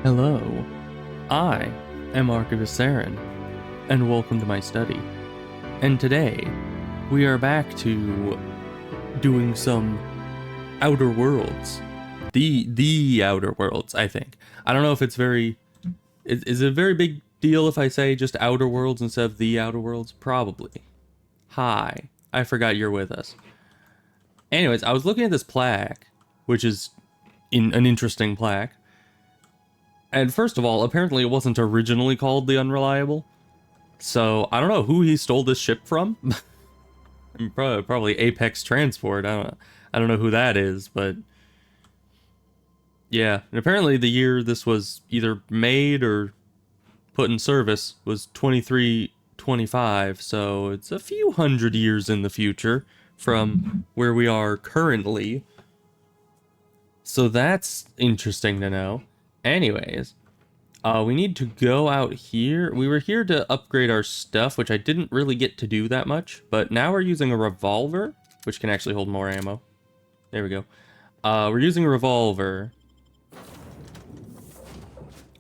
Hello, I am Archivist Saren, and welcome to my study. And today, we are back to doing some Outer Worlds. The Outer Worlds, I think. I don't know if it's is it a very big deal if I say just Outer Worlds instead of the Outer Worlds? Probably. Hi, I forgot you're with us. Anyways, I was looking at this plaque, which is an interesting plaque. And first of all, apparently it wasn't originally called the Unreliable. So, I don't know who he stole this ship from. Probably Apex Transport. I don't know who that is, but yeah. And apparently the year this was either made or put in service was 2325, so it's a few hundred years in the future from where we are currently. So that's interesting to know. Anyways, we need to go out here. We were here to upgrade our stuff, which I didn't really get to do that much, but now we're using a revolver, which can actually hold more ammo. There we go. We're using a revolver.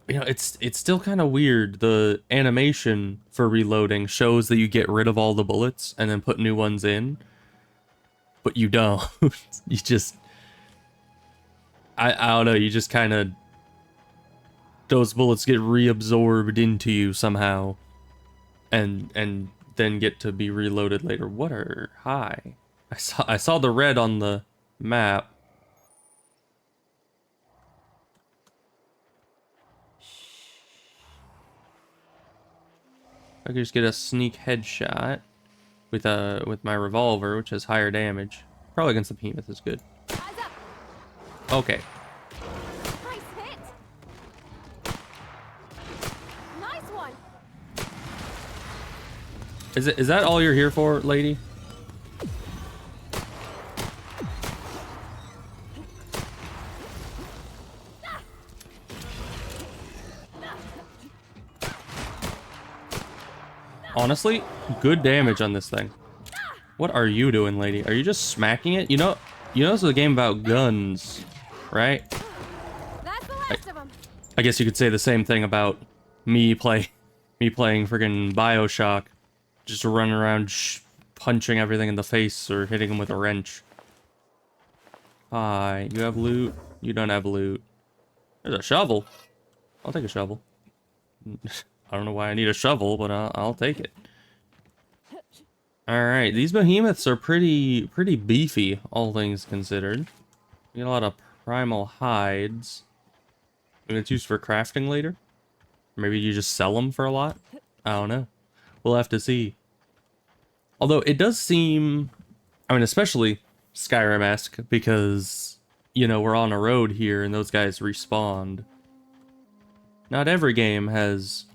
You know, it's still kind of weird. The animation for reloading shows that you get rid of all the bullets and then put new ones in, but you don't. You just... I don't know, you just kind of... Those bullets get reabsorbed into you somehow, and then get to be reloaded later. What are... Hi. I saw the red on the map. I could just get a sneak headshot with my revolver, which has higher damage. Probably against the behemoth is good. Okay. Nice hit. Nice one. Is that all you're here for, lady? Honestly, good damage on this thing. What are you doing, lady? Are you just smacking it? You know this is a game about guns, right? That's the last of them. I guess you could say the same thing about me playing friggin' BioShock, just running around punching everything in the face or hitting them with a wrench. Hi, you have loot? You don't have loot. There's a shovel. I'll take a shovel. I don't know why I need a shovel, but I'll take it. Alright, these behemoths are pretty beefy, all things considered. We get a lot of primal hides. Maybe it's used for crafting later? Maybe you just sell them for a lot? I don't know. We'll have to see. Although it does seem... I mean, especially Skyrim-esque, because, you know, we're on a road here and those guys respawned. Not every game has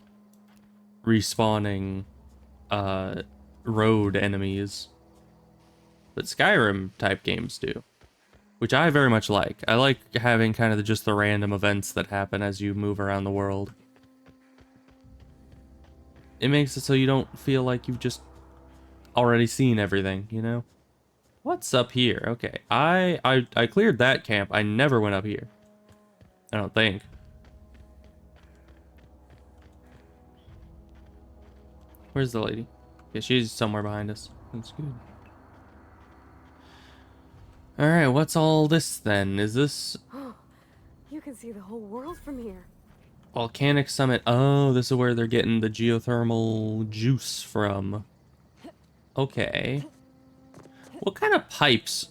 respawning road enemies, but Skyrim type games do, which I very much like. I like having kind of just the random events that happen as you move around the world. It makes it so you don't feel like you've just already seen everything, you know? What's up here? Okay, I cleared that camp. I never went up here, I don't think. Where's the lady? Yeah, she's somewhere behind us. That's good. Alright, what's all this then? Is this... You can see the whole world from here. Volcanic Summit. Oh, this is where they're getting the geothermal juice from. Okay. What kind of pipes...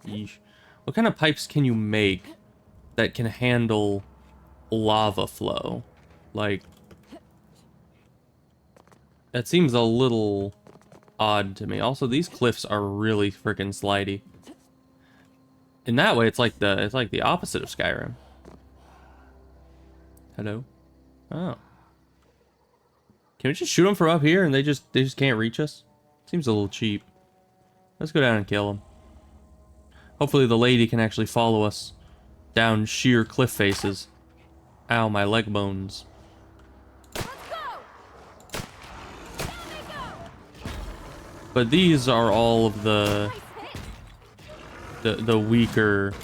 Yeesh. What kind of pipes can you make that can handle lava flow? Like... That seems a little odd to me. Also, these cliffs are really freaking slidey. In that way, it's like the opposite of Skyrim. Hello? Oh. Can we just shoot them from up here and they just can't reach us? Seems a little cheap. Let's go down and kill them. Hopefully the lady can actually follow us down sheer cliff faces. Ow, my leg bones. But these are all of the weaker...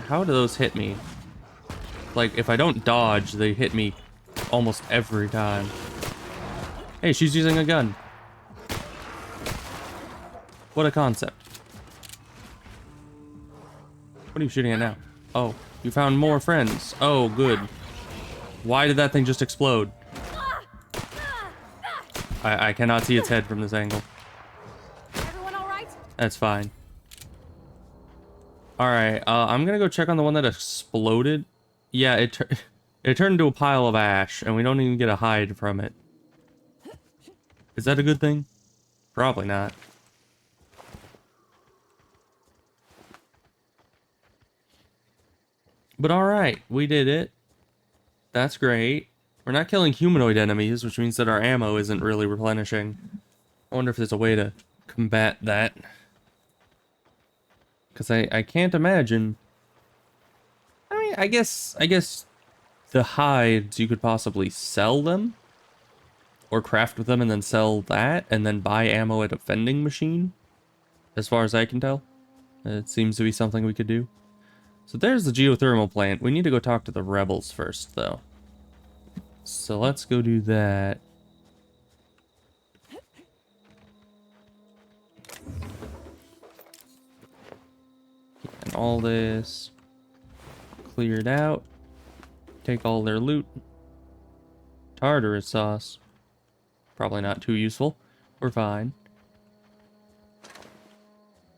How do those hit me? Like, if I don't dodge, they hit me almost every time. Hey, she's using a gun. What a concept. What are you shooting at now? Oh, you found more friends. Oh, good. Why did that thing just explode? I cannot see its head from this angle. Everyone all right? That's fine. Alright, I'm gonna go check on the one that exploded. Yeah, it turned into a pile of ash, and we don't even get a hide from it. Is that a good thing? Probably not. But alright, we did it. That's great. We're not killing humanoid enemies, which means that our ammo isn't really replenishing. I wonder if there's a way to combat that. Because I can't imagine... I mean, I guess the hides, you could possibly sell them? Or craft with them and then sell that, and then buy ammo at a vending machine? As far as I can tell. It seems to be something we could do. So there's the geothermal plant. We need to go talk to the rebels first, though. So let's go do that. And all this cleared out. Take all their loot. Tartarus sauce. Probably not too useful. We're fine.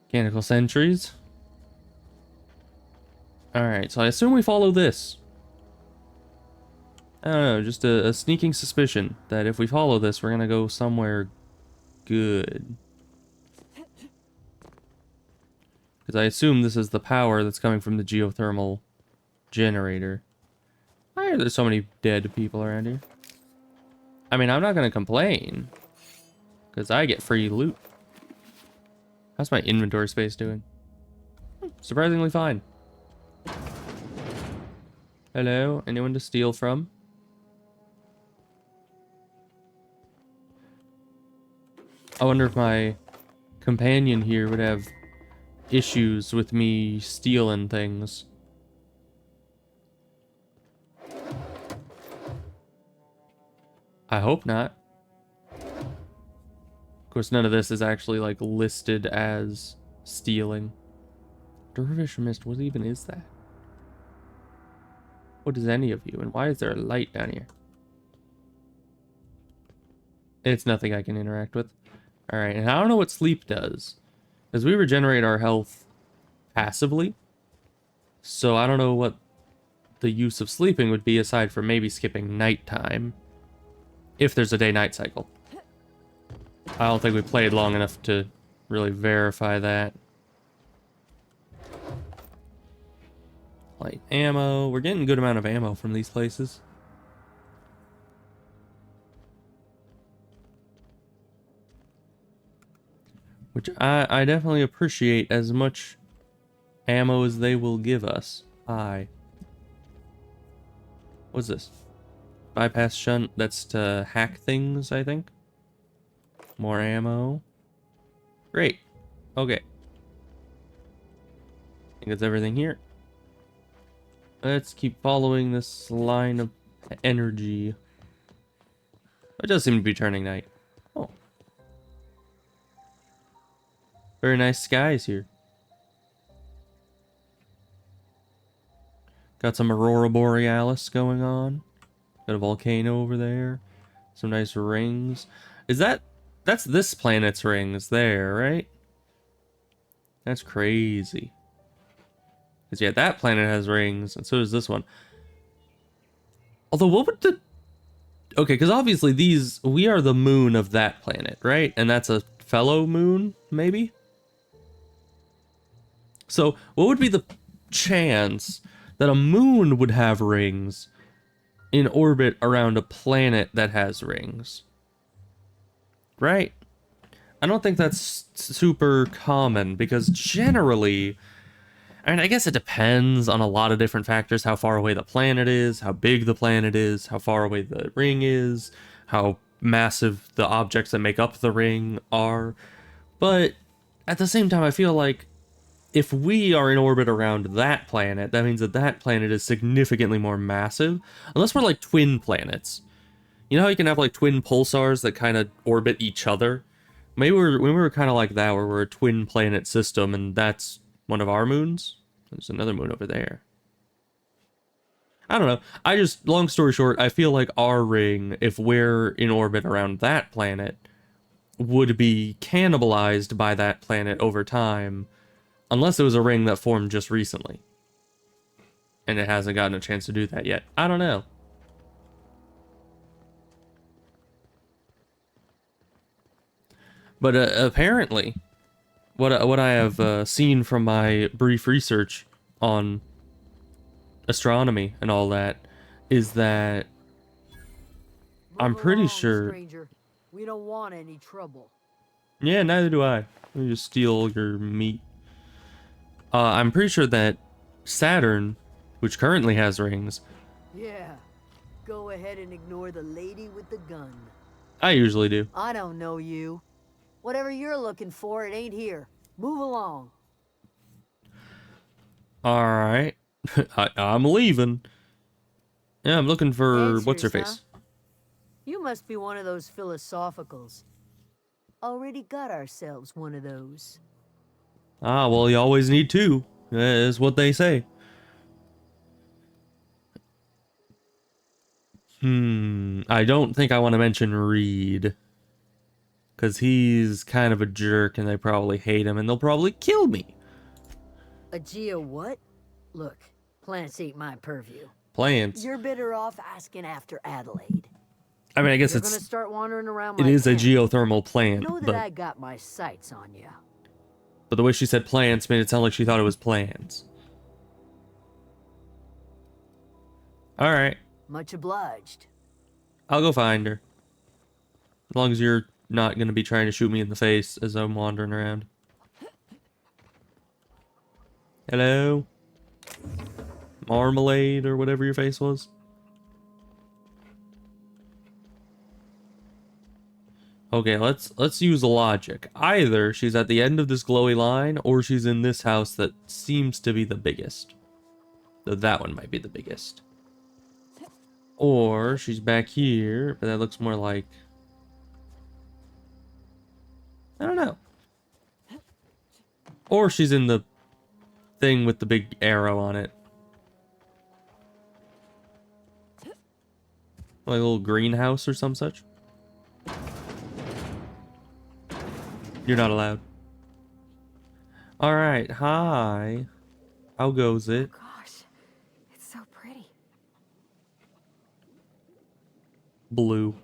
Mechanical sentries. Alright, so I assume we follow this. I don't know, just a sneaking suspicion that if we follow this, we're gonna go somewhere good. Because I assume this is the power that's coming from the geothermal generator. Why are there so many dead people around here? I mean, I'm not gonna complain. Because I get free loot. How's my inventory space doing? Surprisingly fine. Hello? Anyone to steal from? I wonder if my companion here would have issues with me stealing things. I hope not. Of course, none of this is actually, like, listed as stealing. Dervish Mist, what even is that? What is any of you, and why is there a light down here? It's nothing I can interact with. Alright, and I don't know what sleep does. Because we regenerate our health passively. So I don't know what the use of sleeping would be aside from maybe skipping nighttime. If there's a day-night cycle. I don't think we played long enough to really verify that. Light ammo. We're getting a good amount of ammo from these places. Which I definitely appreciate as much ammo as they will give us. What's this? Bypass shunt. That's to hack things, I think. More ammo. Great. Okay. I think that's everything here. Let's keep following this line of energy. It does seem to be turning night. Oh. Very nice skies here. Got some Aurora Borealis going on. Got a volcano over there. Some nice rings. That's this planet's rings there, right? That's crazy. Because yeah, that planet has rings, and so does this one. Although, what would the... Okay, because obviously we are the moon of that planet, right? And that's a fellow moon, maybe? So, what would be the chance that a moon would have rings in orbit around a planet that has rings? Right? I don't think that's super common, because generally... I mean, I guess it depends on a lot of different factors. How far away the planet is, how big the planet is, how far away the ring is, how massive the objects that make up the ring are. But at the same time, I feel like if we are in orbit around that planet, that means that that planet is significantly more massive. Unless we're like twin planets. You know how you can have like twin pulsars that kind of orbit each other? Maybe we were kind of like that, where we're a twin planet system, and that's one of our moons. There's another moon over there. I don't know. I just, long story short, I feel like our ring, if we're in orbit around that planet, would be cannibalized by that planet over time, unless it was a ring that formed just recently. And it hasn't gotten a chance to do that yet. I don't know. But apparently, what I have seen from my brief research on astronomy and all that is that I'm Move pretty along, sure. stranger. We don't want any trouble. Yeah, neither do I. Let me just steal your meat. I'm pretty sure that Saturn, which currently has rings, Yeah. Go ahead and ignore the lady with the gun. I usually do. I don't know you. Whatever you're looking for, it ain't here. Move along. Alright. I'm leaving. Yeah, I'm looking for what's her Answers, face. huh? You must be one of those philosophicals. Already got ourselves one of those. Ah, well, you always need two. Is what they say. I don't think I want to mention Reed. Because he's kind of a jerk and they probably hate him and they'll probably kill me. A Geo what? Look, plants ain't my purview. Plants. You're better off asking after Adelaide. I mean, I guess You're gonna it's start wandering around it my is a tent. geothermal plant, Know that I got my sights on you. but the way she said plants made it sound like she thought it was plants. All right, Much obliged. I'll go find her. As long as you're not gonna be trying to shoot me in the face as I'm wandering around. Hello? Marmalade or whatever your face was? Okay, let's use logic. Either she's at the end of this glowy line or she's in this house that seems to be the biggest. Though that one might be the biggest. Or she's back here, but that looks more like, I don't know. Or she's in the thing with the big arrow on it. Like a little greenhouse or some such. You're not allowed. Alright, hi. How goes it? Gosh, it's so pretty. Blue.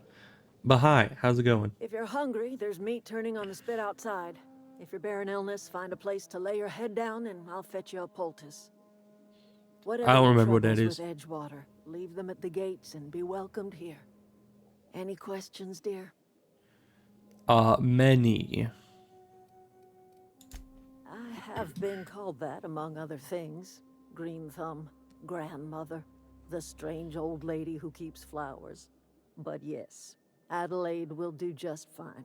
But hi, how's it going? If you're hungry, there's meat turning on the spit outside. If you're bearing illness, find a place to lay your head down and I'll fetch you a poultice. Whatever I don't your remember what that troubles is. with Edgewater, leave them at the gates and be welcomed here. Any questions, dear? Many. I have been called that, among other things. Green Thumb, grandmother, the strange old lady who keeps flowers. But yes, Adelaide will do just fine.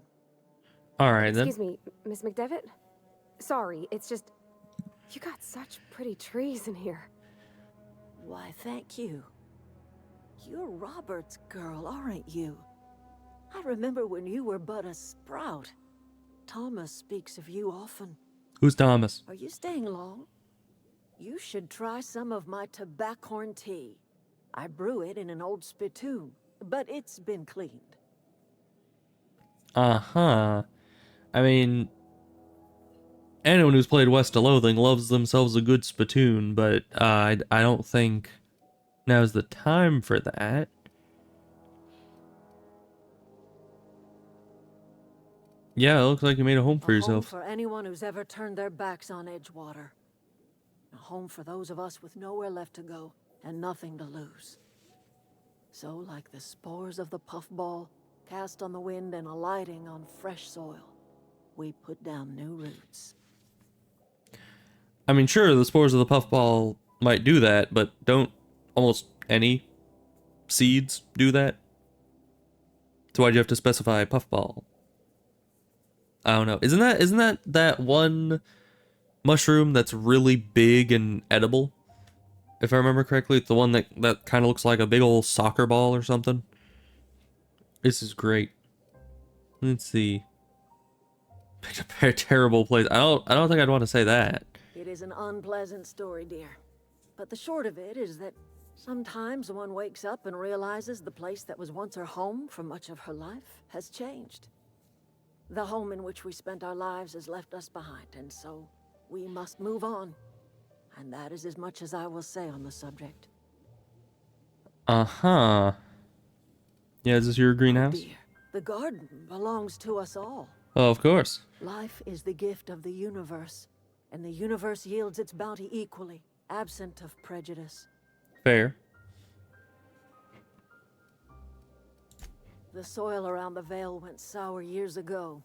Alright then. Excuse me, Miss McDevitt? Sorry, it's just... You got such pretty trees in here. Why, thank you. You're Robert's girl, aren't you? I remember when you were but a sprout. Thomas speaks of you often. Who's Thomas? Are you staying long? You should try some of my tobaccorn tea. I brew it in an old spittoon, but it's been cleaned. Uh-huh. I mean, anyone who's played West of Loathing loves themselves a good spittoon, but I don't think now's the time for that. Yeah, it looks like you made a home for A yourself. home for anyone who's ever turned their backs on Edgewater. A home for those of us with nowhere left to go and nothing to lose. So, like the spores of the puffball, cast on the wind and alighting on fresh soil, we put down new roots. I mean, sure, the spores of the puffball might do that, but don't almost any seeds do that? So why'd you have to specify puffball? I don't know. Isn't that one mushroom that's really big and edible. If I remember correctly, it's the one that kind of looks like a big old soccer ball or something. This is great. Let's see. Picked a terrible place. I don't think I'd want to say that. It is an unpleasant story, dear. But the short of it is that sometimes one wakes up and realizes the place that was once her home for much of her life has changed. The home in which we spent our lives has left us behind, and so we must move on. And that is as much as I will say on the subject. Uh-huh. Yeah, is this your Oh greenhouse? dear, the garden belongs to us all. Oh, of course. Life is the gift of the universe, and the universe yields its bounty equally, absent of prejudice. Fair. The soil around the Vale went sour years ago,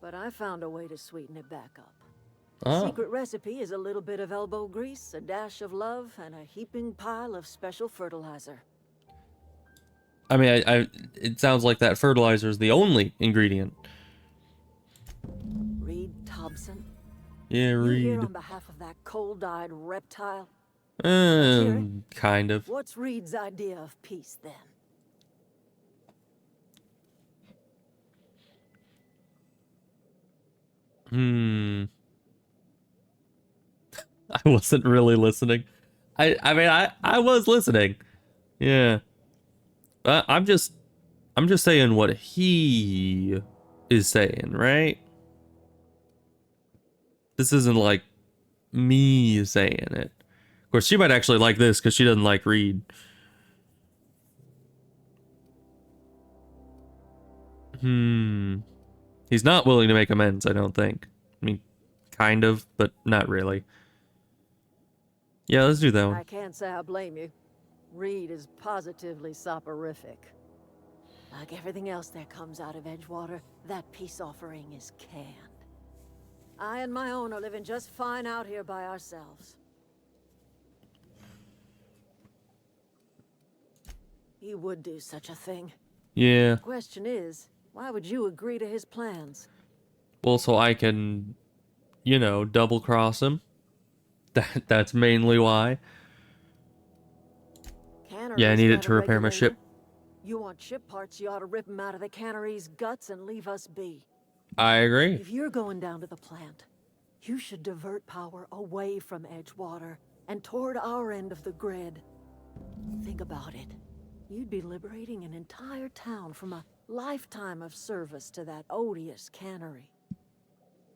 but I found a way to sweeten it back up. The Oh. secret recipe is a little bit of elbow grease, a dash of love, and a heaping pile of special fertilizer. I mean, it sounds like that fertilizer is the only ingredient. Reed Thompson, Yeah, you here Reed. on behalf of that cold-eyed reptile? hear it. Kind of. What's Reed's idea of peace, then? I wasn't really listening. I mean, I was listening. Yeah. I'm just saying what he is saying, right? This isn't like me saying it. Of course, she might actually like this because she doesn't like Reed. He's not willing to make amends, I don't think. I mean, kind of, but not really. Yeah, let's do that one. I can't say I blame you. Reed is positively soporific. Like everything else that comes out of Edgewater, that peace offering is canned. I and my own are living just fine out here by ourselves. He would do such a thing. Yeah. Question is, why would you agree to his plans? Well, so I can, you know, double cross him. That's mainly why. Yeah, I Canneries needed got to a repair my ship. regulator. You want ship parts, you ought to rip them out of the cannery's guts and leave us be. I agree. If you're going down to the plant, you should divert power away from Edgewater and toward our end of the grid. Think about it. You'd be liberating an entire town from a lifetime of service to that odious cannery.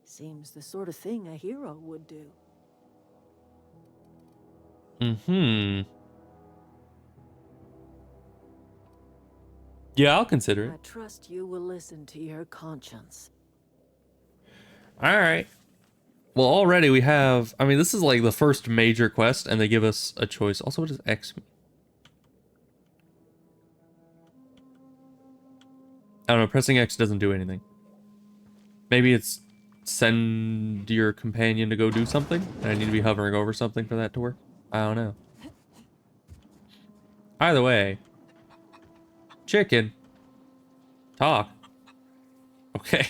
Seems the sort of thing a hero would do. Yeah, I'll consider it. I trust you will listen to your conscience. Alright. Well, already we have... I mean, this is like the first major quest, and they give us a choice. Also, what does X mean? I don't know, pressing X doesn't do anything. Maybe it's send your companion to go do something, and I need to be hovering over something for that to work? I don't know. Either way. Chicken. Talk. Okay.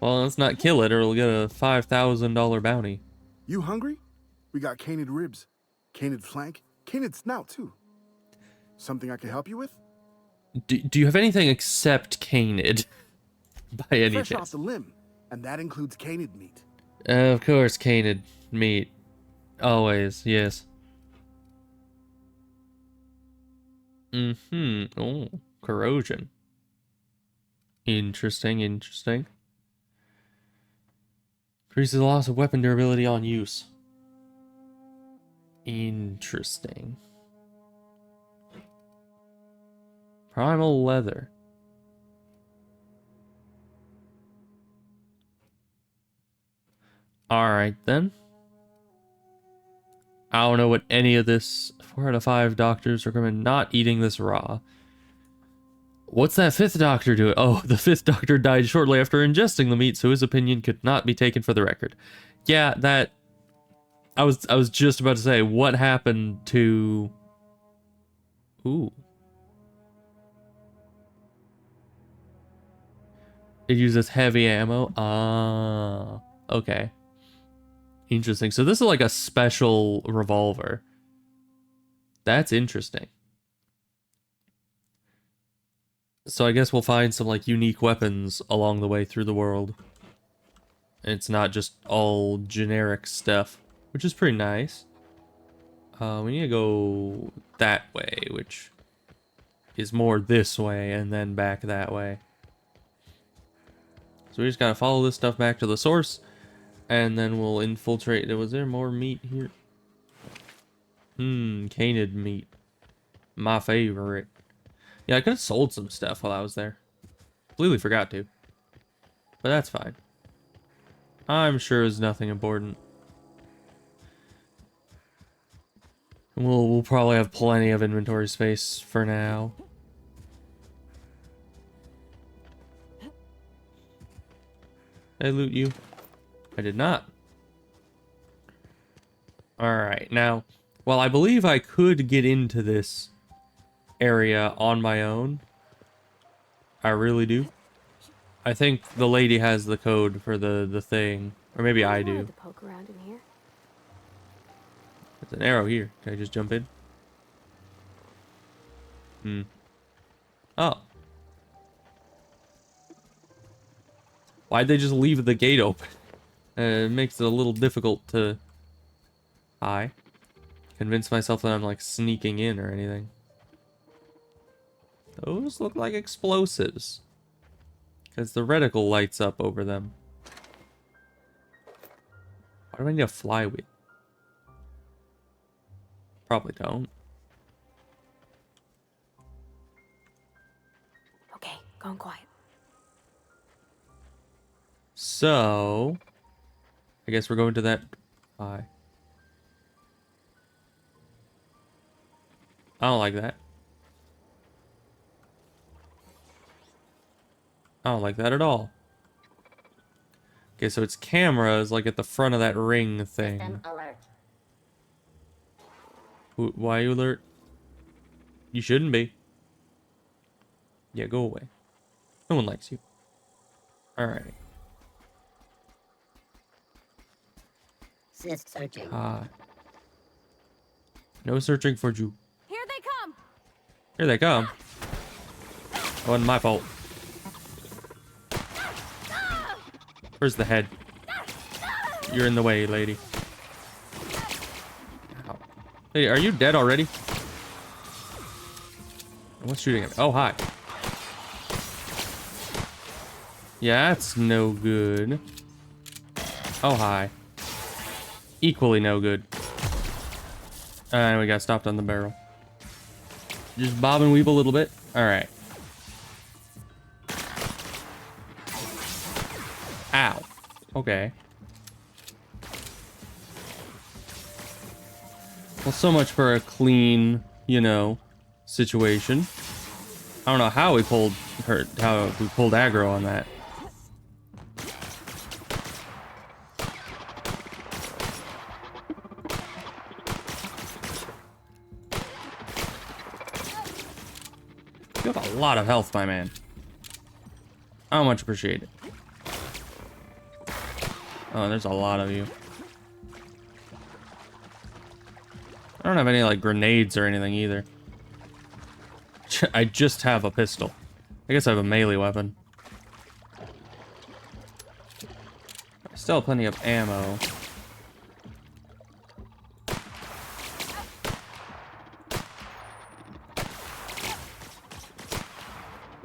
Well, let's not kill it, or we'll get a $5,000 bounty. You hungry? We got canid ribs, canid flank, canid snout too. Something I can help you with? Do you have anything except canid? By any Fresh off chance? the limb, and that includes canid meat. Of course, canid meat. Always, yes. Oh, corrosion. Interesting, interesting. Increases the loss of weapon durability on use. Interesting. Primal leather. Alright then. I don't know what any of this... 4 out of 5 doctors recommend not eating this raw. What's that 5th doctor doing? Oh, the 5th doctor died shortly after ingesting the meat, so his opinion could not be taken for the record. Yeah, that... I was just about to say, what happened to... Ooh. It uses heavy ammo? Ah, okay. Interesting. So this is like a special revolver. That's interesting. So I guess we'll find some like unique weapons along the way through the world. And it's not just all generic stuff, which is pretty nice. We need to go that way, which is more this way, and then back that way. So we just gotta follow this stuff back to the source, and then we'll infiltrate. Was there more meat here? Canid meat. My favorite. Yeah, I could have sold some stuff while I was there. Completely forgot to. But that's fine. I'm sure it's nothing important. We'll probably have plenty of inventory space for now. Did I loot you? I did not. Alright, now, while I believe I could get into this area on my own, I really do. I think the lady has the code for the thing. Or maybe I do. To poke around in here. There's an arrow here. Can I just jump in? Oh. Why'd they just leave the gate open? It makes it a little difficult to... convince myself that I'm like sneaking in or anything. Those look like explosives. Because the reticle lights up over them. Why do I need a flywheel? Probably don't. Okay, going quiet. So... I guess we're going to that... I don't like that. I don't like that at all. Okay, so its camera is like at the front of that ring thing. System alert. Why are you alert? You shouldn't be. Yeah, go away. No one likes you. Alright. Sys searching. No searching for you. Here they come! Here they come. It wasn't my fault. Where's the head? You're in the way, lady. Ow. Hey, are you dead already? What's shooting at me? Oh, hi. Yeah, that's no good. Oh, hi. Equally no good. And we got stopped on the barrel. Just bob and weave a little bit. Alright. Ow. Okay. Well, so much for a clean, you know, situation. I don't know how we pulled aggro on that. You have a lot of health, my man. I much appreciate it. Oh, there's a lot of you. I don't have any, like, grenades or anything either. I just have a pistol. I guess I have a melee weapon. I still have plenty of ammo.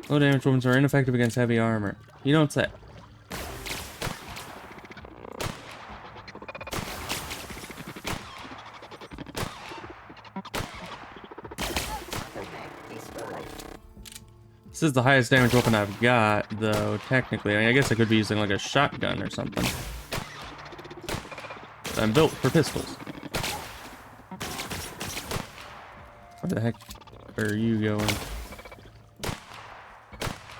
Low damage weapons are ineffective against heavy armor. You don't say. This is the highest damage weapon I've got, though, technically. I mean, I guess I could be using, like, a shotgun or something. But I'm built for pistols. Where the heck are you going?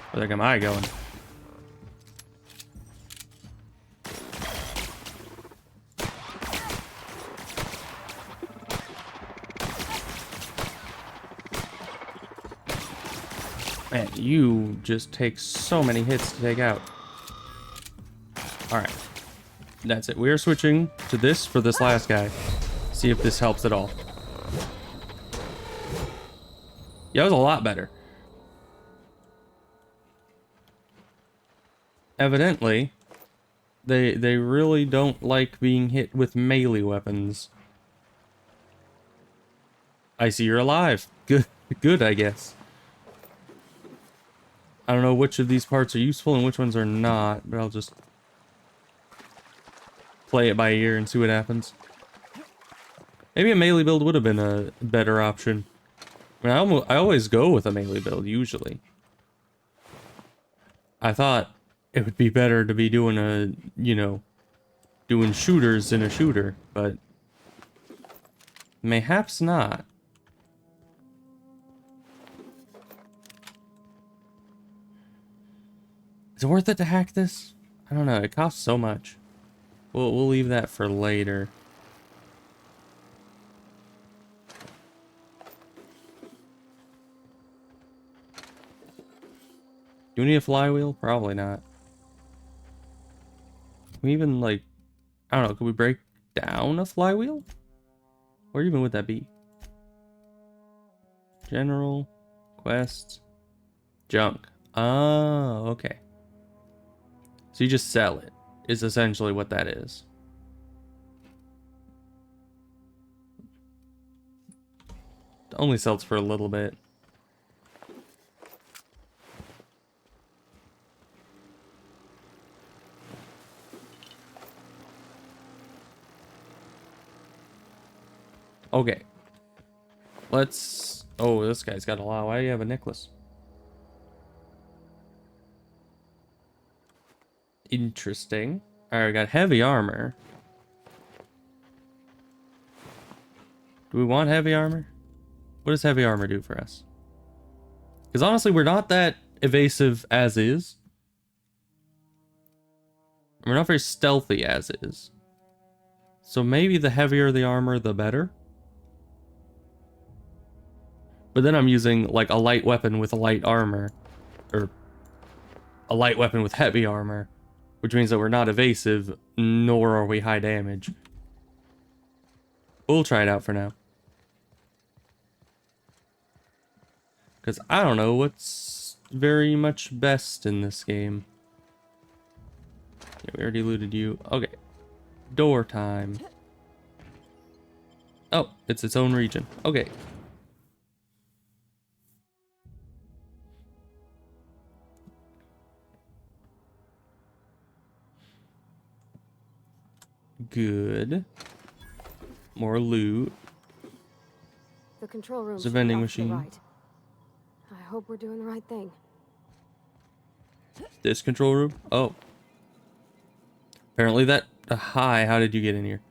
Where the heck am I going? Man, you just take so many hits to take out. Alright. That's it. We are switching to this for this last guy. See if this helps at all. Yeah, it was a lot better. Evidently, they really don't like being hit with melee weapons. I see you're alive. Good, good, I guess. I don't know which of these parts are useful and which ones are not, but I'll just play it by ear and see what happens. Maybe a melee build would have been a better option. I mean, I always go with a melee build, usually. I thought it would be better to be doing a, you know, doing shooters in a shooter, but mayhaps not. Is it worth it to hack this? I don't know, it costs so much. We'll leave that for later. Do we need a flywheel? Probably not. Can we even, like, I don't know, could we break down a flywheel? Where even would that be? General, quest, junk. Oh, okay. So you just sell it, is essentially what that is. It only sells for a little bit. Okay. Let's... Oh, this guy's got a lot. Why do you have a necklace? Interesting. Alright, we got heavy armor. Do we want heavy armor? What does heavy armor do for us? Because honestly, we're not that evasive as is. We're not very stealthy as is. So maybe the heavier the armor, the better. But then I'm using like a light weapon with a light armor. Or a light weapon with heavy armor. Which means that we're not evasive, nor are we high damage. We'll try it out for now. Because I don't know what's very much best in this game. Yeah, we already looted you. Okay. Door time. Oh, it's its own region. Okay. Good. More loot. The control room. There's a vending machine. Right. I hope we're doing the right thing. This control room? Oh. Apparently that... hi, how did you get in here?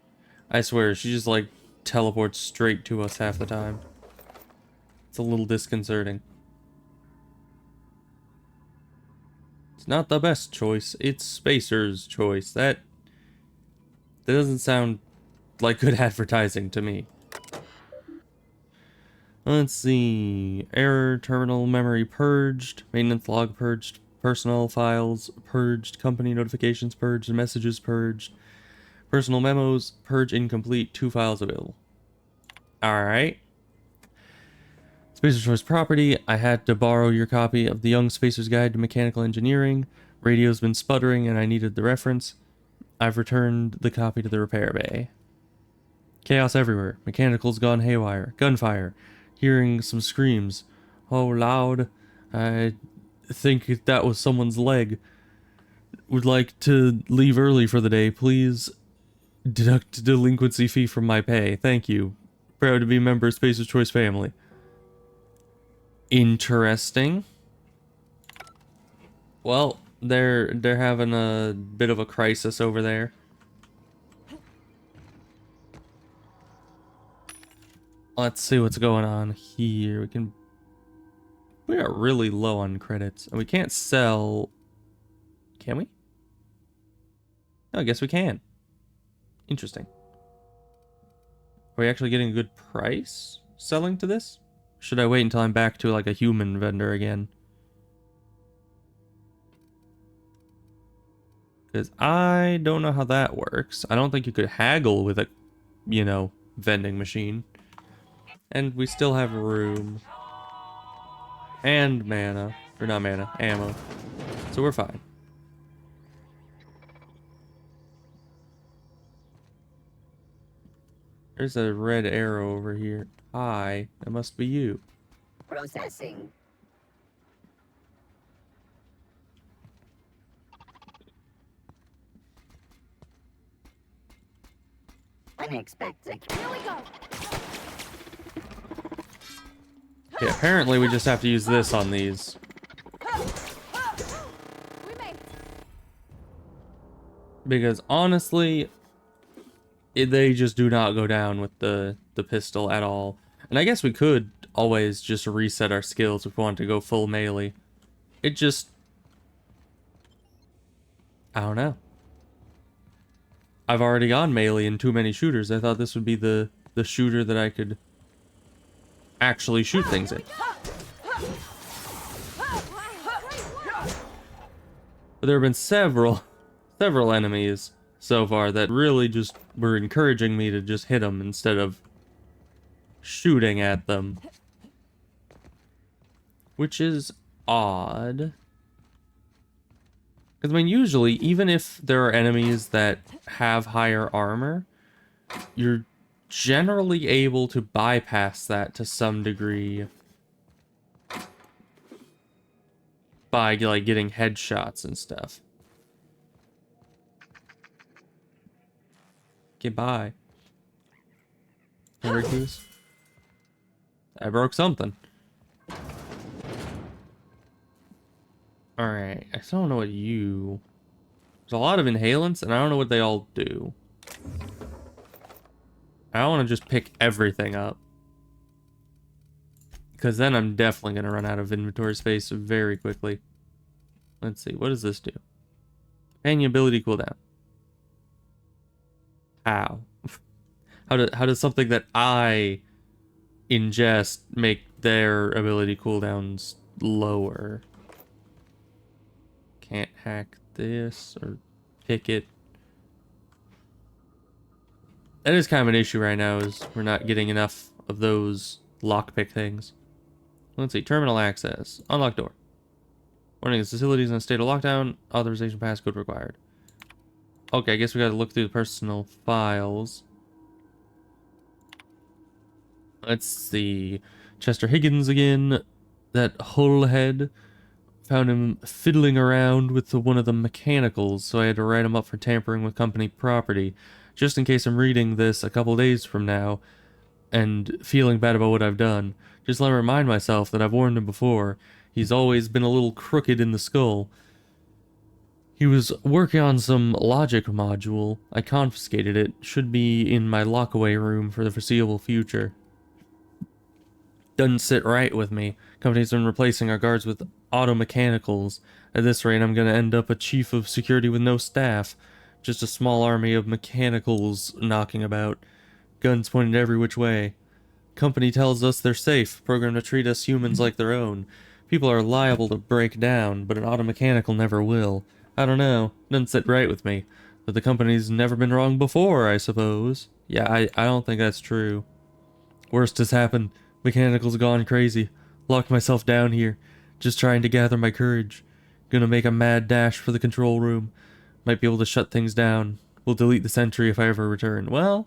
I swear, she just like teleports straight to us half the time. It's a little disconcerting. It's not the best choice. It's Spacer's choice. That doesn't sound like good advertising to me. Let's see. Error, terminal memory purged, maintenance log purged, personal files purged, company notifications purged, messages purged, personal memos, purge incomplete, 2 files available. Alright. Spacer's Choice property. I had to borrow your copy of the Young Spacer's Guide to Mechanical Engineering. Radio's been sputtering and I needed the reference. I've returned the copy to the repair bay. Chaos everywhere. Mechanical's gone haywire. Gunfire. Hearing some screams. Oh, loud. I think that was someone's leg. Would like to leave early for the day. Please deduct delinquency fee from my pay. Thank you. Proud to be a member of Spacer's Choice family. Interesting. Well, they're having a bit of a crisis over there. Let's see what's going on here. We are really low on credits. And we can't sell... Can we? No, I guess we can. Interesting. Are we actually getting a good price selling to this? Should I wait until I'm back to like a human vendor again? Because I don't know how that works. I don't think you could haggle with a, vending machine. And we still have room. And mana. Or not mana, ammo. So we're fine. There's a red arrow over here. Hi, that must be you. Processing. Unexpected. Here we go. Yeah, apparently we just have to use this on these. We made it. Because honestly, they just do not go down with the pistol at all. And I guess we could always just reset our skills if we want to go full melee. It just... I don't know. I've already gone melee in too many shooters. I thought this would be the shooter that I could actually shoot things in. But there have been several enemies so far that really just were encouraging me to just hit them instead of shooting at them. Which is odd. Because, I mean, usually, even if there are enemies that have higher armor, you're generally able to bypass that to some degree by, like, getting headshots and stuff. Goodbye. Syracuse. I broke something. Alright, I still don't know what you... There's a lot of inhalants, and I don't know what they all do. I don't want to just pick everything up. Because then I'm definitely going to run out of inventory space very quickly. Let's see, what does this do? Companion ability cooldown. How? How does something that I ingest make their ability cooldowns lower? Can't hack this or pick it. That is kind of an issue right now, is we're not getting enough of those lockpick things. Let's see, terminal access. Unlock door. Warning, this facility is in a state of lockdown. Authorization passcode required. Okay, I guess we gotta look through the personal files. Let's see. Chester Higgins again. That hullhead. Found him fiddling around with one of the mechanicals, so I had to write him up for tampering with company property. Just in case I'm reading this a couple days from now and feeling bad about what I've done, just let me remind myself that I've warned him before. He's always been a little crooked in the skull. He was working on some logic module. I confiscated it. Should be in my lockaway room for the foreseeable future. Doesn't sit right with me. Company's been replacing our guards with auto mechanicals. At this rate, I'm gonna end up a chief of security with no staff. Just a small army of mechanicals knocking about. Guns pointed every which way. Company tells us they're safe, programmed to treat us humans like their own. People are liable to break down, but an auto mechanical never will. I don't know. Doesn't sit right with me. But the company's never been wrong before, I suppose. Yeah, I don't think that's true. Worst has happened. Mechanical's gone crazy. Locked myself down here. Just trying to gather my courage. Gonna make a mad dash for the control room. Might be able to shut things down. We'll delete the sentry if I ever return. Well,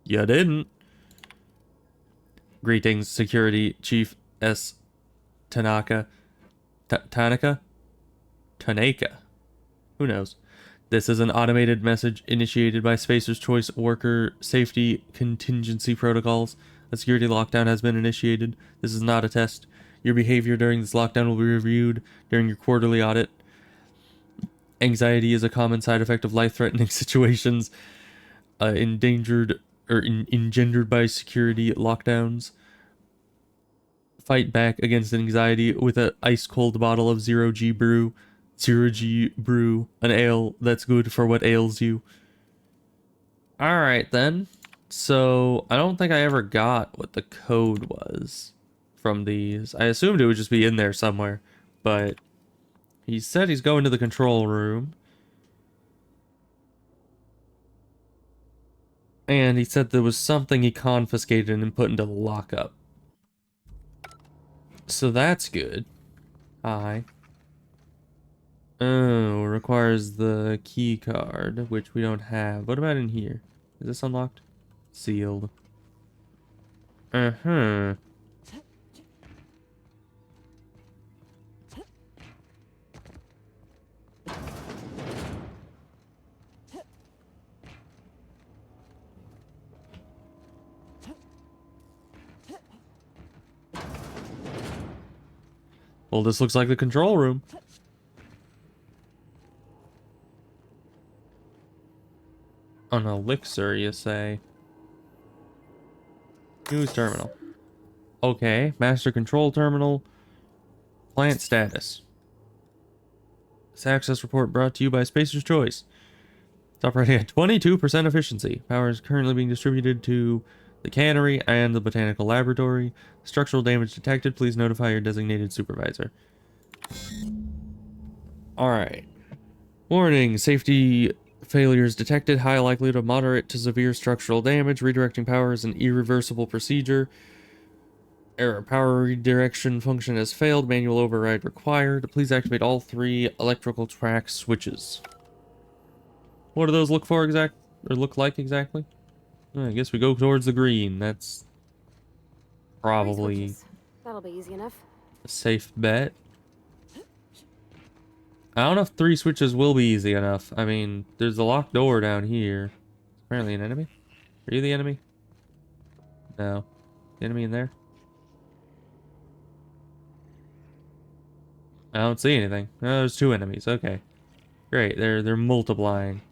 you didn't. Greetings, Security Chief S. Tanaka. Tanaka? Tanaka. Who knows? This is an automated message initiated by Spacer's Choice Worker Safety Contingency Protocols. A security lockdown has been initiated. This is not a test. Your behavior during this lockdown will be reviewed during your quarterly audit. Anxiety is a common side effect of life-threatening situations engendered by security lockdowns. Fight back against anxiety with an ice-cold bottle of Zero G Brew. Zero G Brew, an ale that's good for what ails you. Alright then. So, I don't think I ever got what the code was from these. I assumed it would just be in there somewhere, but He said he's going to the control room. And he said there was something he confiscated and put into the lockup. So that's good. Hi. Oh, requires the key card, which we don't have. What about in here? Is this unlocked? Sealed. Uh-huh. Well, this looks like the control room. An elixir, you say? Use terminal. Okay, master control terminal. Plant status. This access report brought to you by Spacer's Choice. It's operating at 22% efficiency. Power is currently being distributed to the cannery and the botanical laboratory. Structural damage detected. Please notify your designated supervisor. Alright. Warning. Safety failures detected. High likelihood of moderate to severe structural damage. Redirecting power is an irreversible procedure. Error. Power redirection function has failed. Manual override required. Please activate all 3 electrical track switches. What do those look like exactly? I guess we go towards the green. That's 3 probably switches. That'll be easy enough. a safe bet. I don't know if 3 switches will be easy enough. I mean, there's a locked door down here. Apparently an enemy? Are you the enemy? No. The enemy in there? I don't see anything. Oh, there's 2 enemies. Okay. Great. They're multiplying.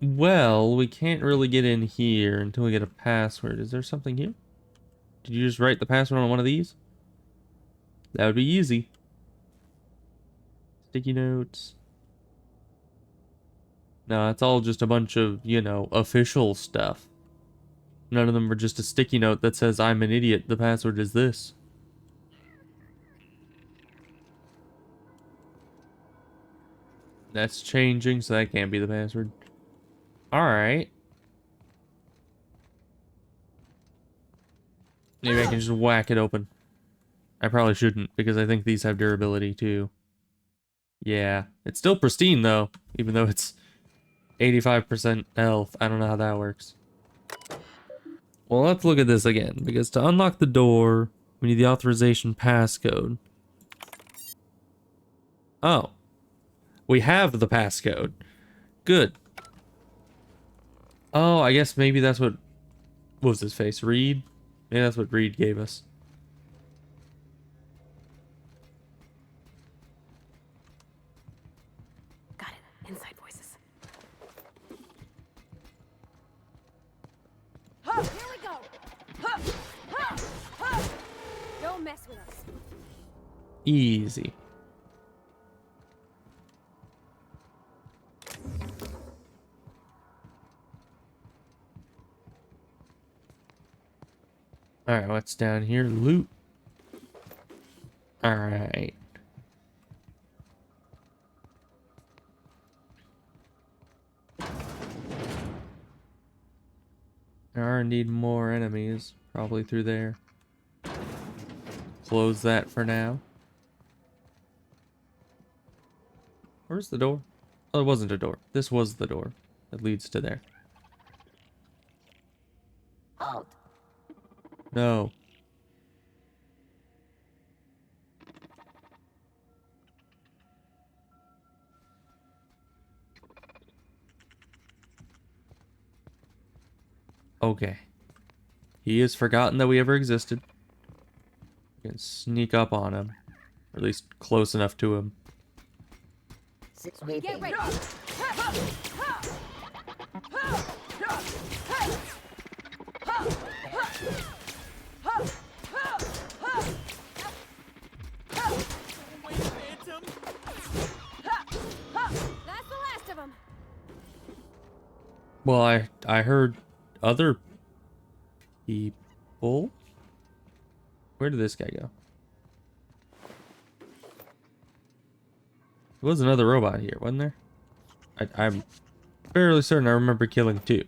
Well, we can't really get in here until we get a password. Is there something here? Did you just write the password on one of these? That would be easy. Sticky notes. No, it's all just a bunch of, you know, official stuff. None of them are just a sticky note that says, I'm an idiot, the password is this. That's changing, so that can't be the password. Alright. Maybe I can just whack it open. I probably shouldn't, because I think these have durability too. Yeah. It's still pristine though, even though it's 85% health. I don't know how that works. Well, let's look at this again, because to unlock the door, we need the authorization passcode. Oh. We have the passcode. Good. Oh, I guess maybe that's what was his face? Reed? Maybe that's what Reed gave us. Got it. Inside voices. Here we go. Don't mess with us. Easy. Alright, what's down here? Loot. Alright. There are indeed more enemies. Probably through there. Close that for now. Where's the door? Oh, it wasn't a door. This was the door that leads to there. Halt. No. Okay. He has forgotten that we ever existed. We can sneak up on him. Or at least close enough to him. Sweeping. Get ready. That's the last of them. Well, I heard other people. Where did this guy go? was another robot here, wasn't there? I'm fairly certain I remember killing two.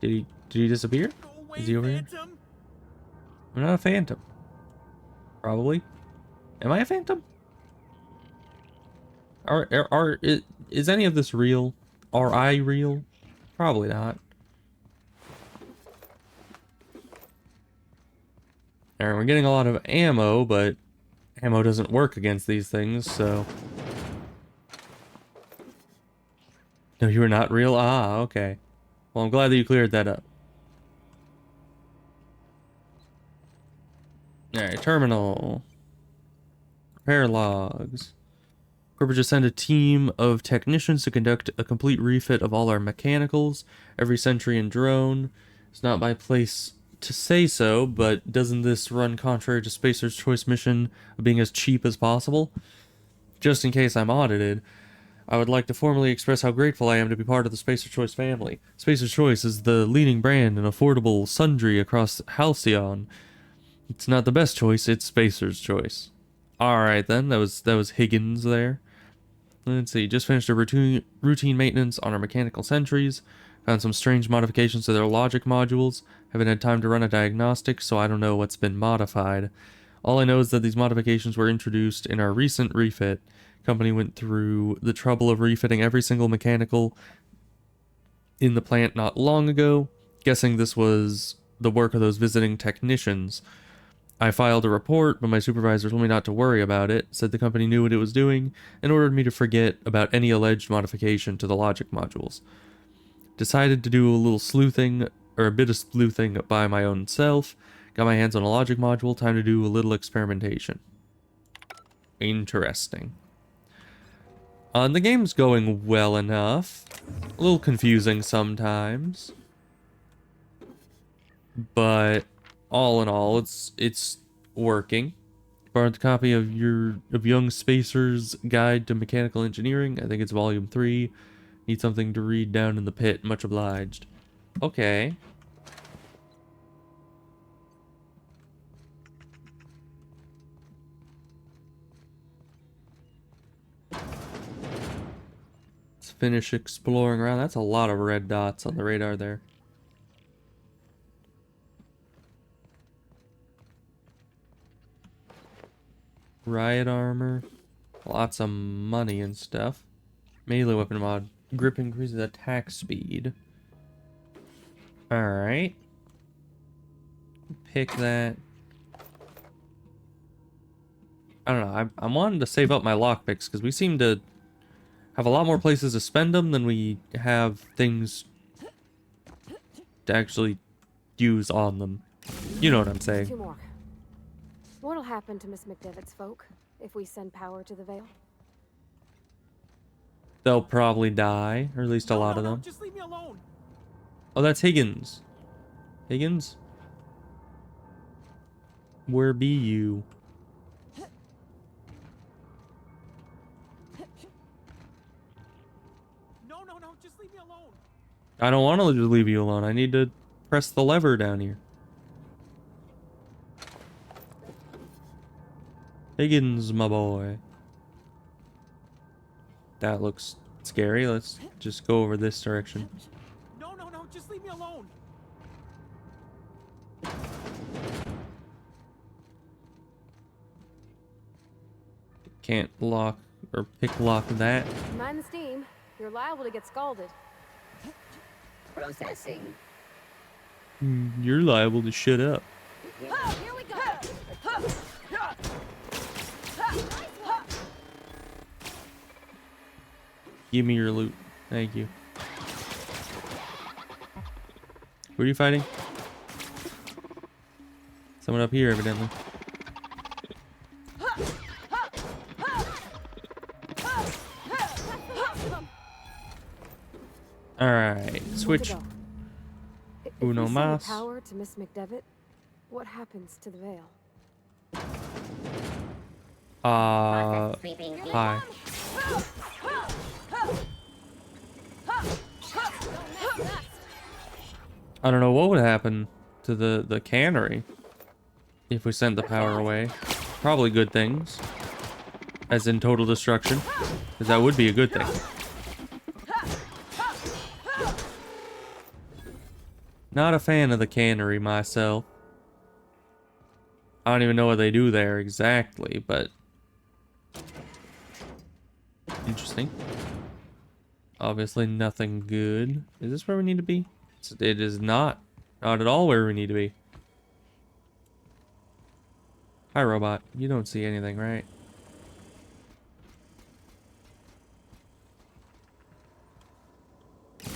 Did he disappear? Is he over here? I'm not a phantom. Probably. Am I a phantom? Is any of this real? Are I real? Probably not. Alright, we're getting a lot of ammo, but ammo doesn't work against these things, so... No, you are not real? Ah, okay. Well, I'm glad that you cleared that up. Alright, terminal. Repair logs. Corporate just sent a team of technicians to conduct a complete refit of all our mechanicals. Every sentry and drone. It's not my place to say so, but doesn't this run contrary to Spacer's Choice mission of being as cheap as possible? Just in case I'm audited, I would like to formally express how grateful I am to be part of the Spacer's Choice family. Spacer's Choice is the leading brand in affordable sundry across Halcyon. It's not the best choice, it's Spacer's Choice. Alright then, that was Higgins there. Let's see, just finished a routine maintenance on our mechanical sentries. Found some strange modifications to their logic modules. Haven't had time to run a diagnostic, so I don't know what's been modified. All I know is that these modifications were introduced in our recent refit. Company went through the trouble of refitting every single mechanical in the plant not long ago. Guessing this was the work of those visiting technicians. I filed a report, but my supervisor told me not to worry about it, said the company knew what it was doing, and ordered me to forget about any alleged modification to the logic modules. Decided to do a little sleuthing, or a bit of sleuthing by my own self. Got my hands on a logic module, time to do a little experimentation. Interesting. The game's going well enough. A little confusing sometimes. But all in all, it's working. Borrowed a copy of Young Spacer's Guide to Mechanical Engineering. I think it's volume 3. Need something to read down in the pit. Much obliged. Okay. Let's finish exploring around. That's a lot of red dots on the radar there. Riot armor. Lots of money and stuff. Melee weapon mod. Grip increases attack speed. Alright. Pick that. I don't know. I'm wanting to save up my lockpicks because we seem to have a lot more places to spend them than we have things to actually use on them. You know what I'm saying. 2 more. What'll happen to Miss McDevitt's folk if we send power to the Vale? They'll probably die, or at least a lot of them. Just leave me alone. Oh, that's Higgins. Higgins? Where be you? No, just leave me alone. I don't want to just leave you alone. I need to press the lever down here. Higgins, my boy. That looks scary. Let's just go over this direction. No, just leave me alone. Can't lock or pick lock that. Mind the steam. You're liable to get scalded. Processing. You're liable to shut up. Here we go. Give me your loot. Thank you. Who are you fighting? Someone up here, evidently. Alright, switch. If Uno we send mas. power to Miss McDevitt, what happens to the Vale? Sweeping. Hi. I don't know what would happen to the cannery if we sent the power away. Probably good things. As in total destruction. Because that would be a good thing. Not a fan of the cannery myself. I don't even know what they do there exactly, but... interesting. Obviously nothing good. Is this where we need to be? It is not. Not at all where we need to be. Hi, robot. You don't see anything, right?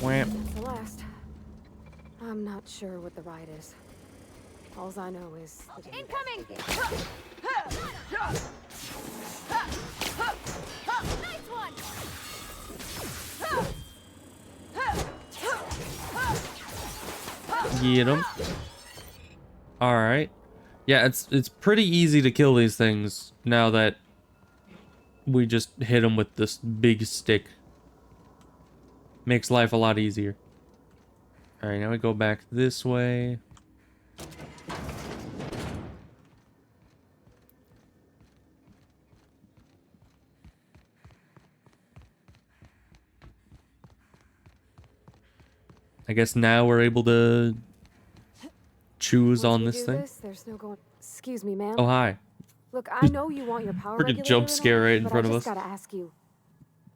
Wham. That's the last. I'm not sure what the ride is. All I know is incoming. Nice one. Get him. Alright. Yeah, it's pretty easy to kill these things now that we just hit them with this big stick. Makes life a lot easier. Alright, now we go back this way. I guess now we're able to choose on this thing. There's no going. Excuse me, ma'am. Oh, hi. Look, I know you want your power Freaking regulator jump and all, scare right in but front I of just us. gotta ask you.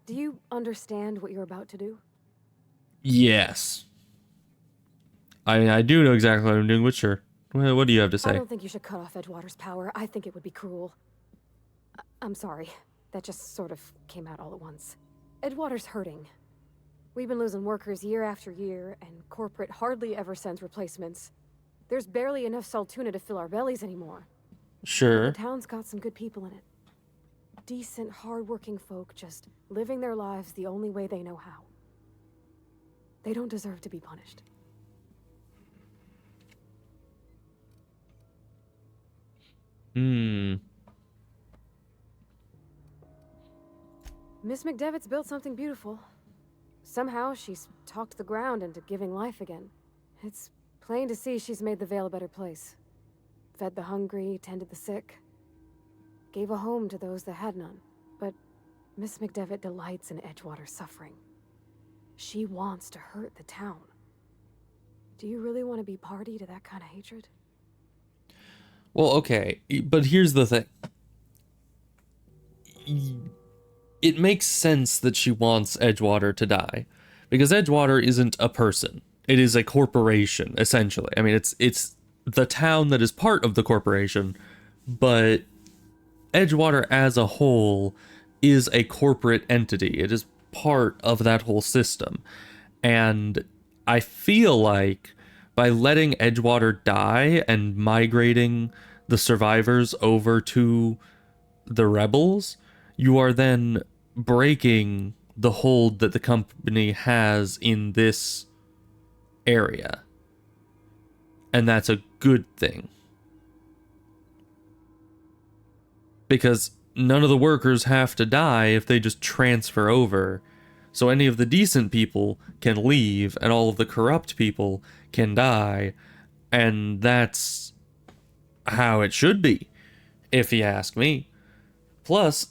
Do you understand what you're about to do? Yes. I do know exactly what I'm doing, but sure. What do you have to I say? don't think you should cut off Edgewater's power. I think it would be cruel. I'm sorry. That just sort of came out all at once. Edgewater's hurting. We've been losing workers year after year, and corporate hardly ever sends replacements. There's barely enough Saltuna to fill our bellies anymore. Sure. The town's got some good people in it. Decent, hard-working folk just living their lives the only way they know how. They don't deserve to be punished. Miss McDevitt's built something beautiful. Somehow she's talked the ground into giving life again. It's plain to see she's made the Vale a better place. Fed the hungry, tended the sick. Gave a home to those that had none. But Miss McDevitt delights in Edgewater's suffering. She wants to hurt the town. Do you really want to be party to that kind of hatred? Well, okay, but here's the thing. It makes sense that she wants Edgewater to die, because Edgewater isn't a person. It is a corporation, essentially. I mean, it's the town that is part of the corporation, but Edgewater as a whole is a corporate entity. It is part of that whole system. And I feel like by letting Edgewater die and migrating the survivors over to the rebels, you are then breaking the hold that the company has in this area. And that's a good thing. Because none of the workers have to die if they just transfer over. So any of the decent people can leave, and all of the corrupt people can die. And that's how it should be, if you ask me. Plus,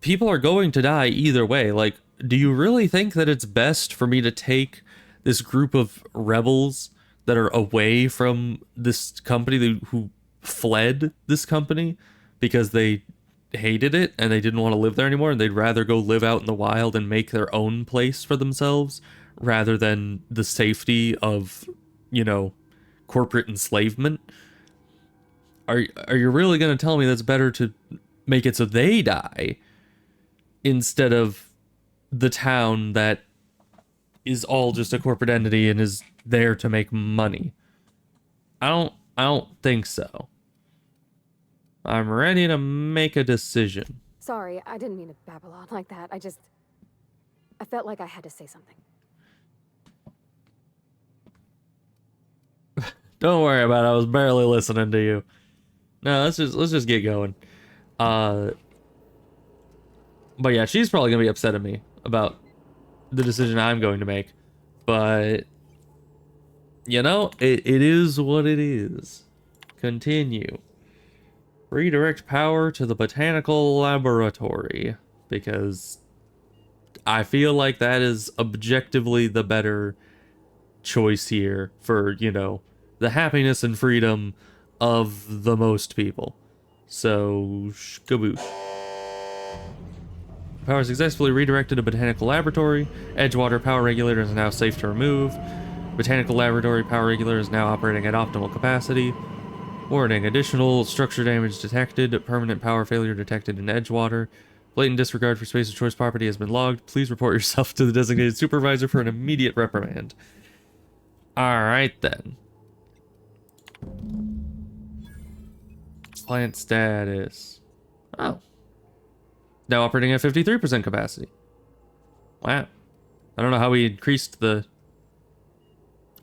people are going to die either way. Like, do you really think that it's best for me to take this group of rebels that are away from this company, who fled this company because they hated it and they didn't want to live there anymore, and they'd rather go live out in the wild and make their own place for themselves rather than the safety of, you know, corporate enslavement? Are you really going to tell me that's better to make it so they die instead of the town that is all just a corporate entity and is there to make money? I don't think so. I'm ready to make a decision. Sorry, I didn't mean to babble on like that. I felt like I had to say something. Don't worry about it. I was barely listening to you. No, let's just get going. But yeah, she's probably gonna be upset at me about the decision I'm going to make. But you know, it is what it is. Continue. Redirect power to the botanical laboratory, because I feel like that is objectively the better choice here for, you know, the happiness and freedom of the most people. So, skaboosh. Power successfully redirected to Botanical Laboratory. Edgewater power regulator is now safe to remove. Botanical Laboratory power regulator is now operating at optimal capacity. Warning, additional structure damage detected. Permanent power failure detected in Edgewater. Blatant disregard for space of choice property has been logged. Please report yourself to the designated supervisor for an immediate reprimand. Alright then. Plant status. Oh. Now operating at 53% capacity. Wow. I don't know how we increased the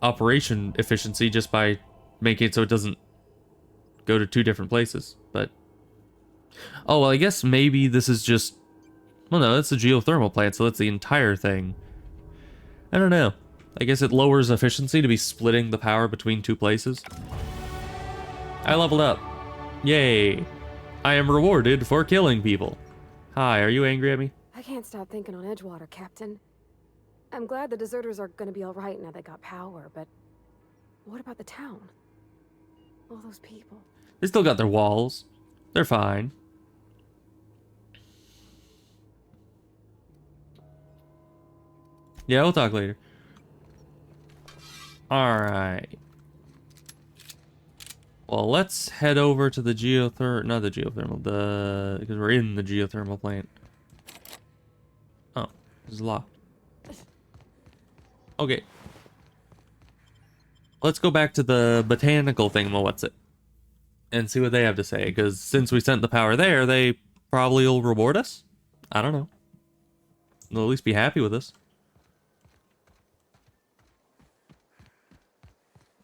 operation efficiency just by making it so it doesn't go to 2 different places, but... Oh, well, I guess maybe this is just... Well, no, it's a geothermal plant, so that's the entire thing. I don't know. I guess it lowers efficiency to be splitting the power between 2 places. I leveled up. Yay. I am rewarded for killing people. Hi, are you angry at me? I can't stop thinking on Edgewater, Captain. I'm glad the deserters are gonna be alright now they got power, but what about the town? All those people. They still got their walls. They're fine. Yeah, we'll talk later. Alright. Well, let's head over to the not the geothermal, because we're in the geothermal plant. Oh, it's locked. Okay. Let's go back to the botanical thing, well, what's it? And see what they have to say, because since we sent the power there, they probably will reward us? I don't know. They'll at least be happy with us.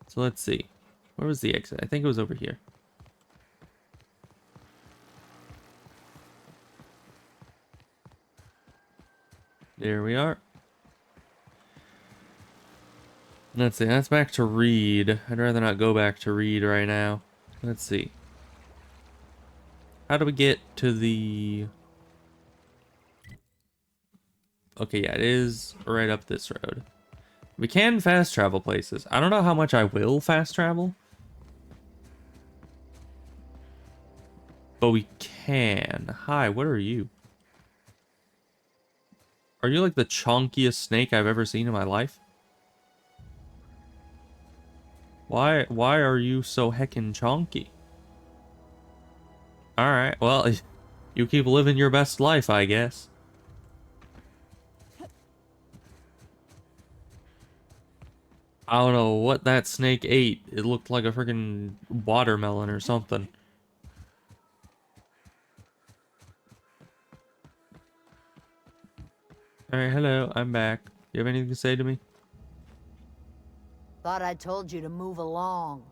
So let's see. Where was the exit? I think it was over here. There we are. Let's see. That's back to Reed. I'd rather not go back to Reed right now. Let's see. How do we get to the... Okay, yeah, it is right up this road. We can fast travel places. I don't know how much I will fast travel. But we can. Hi, what are you? Are you like the chonkiest snake I've ever seen in my life? Why are you so heckin' chonky? Alright, well, you keep living your best life, I guess. I don't know what that snake ate. It looked like a freaking watermelon or something. Alright, hello, I'm back. You have anything to say to me? Thought I told you to move along.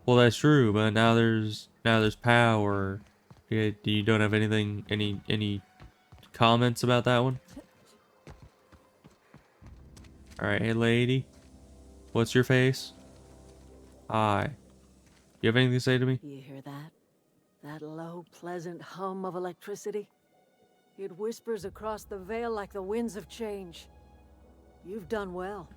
Well, that's true, but now there's power. You don't have anything, any comments about that one? Alright, hey lady. What's your face? Hi. You have anything to say to me? You hear that? That low, pleasant hum of electricity? It whispers across the veil like the winds of change. You've done well.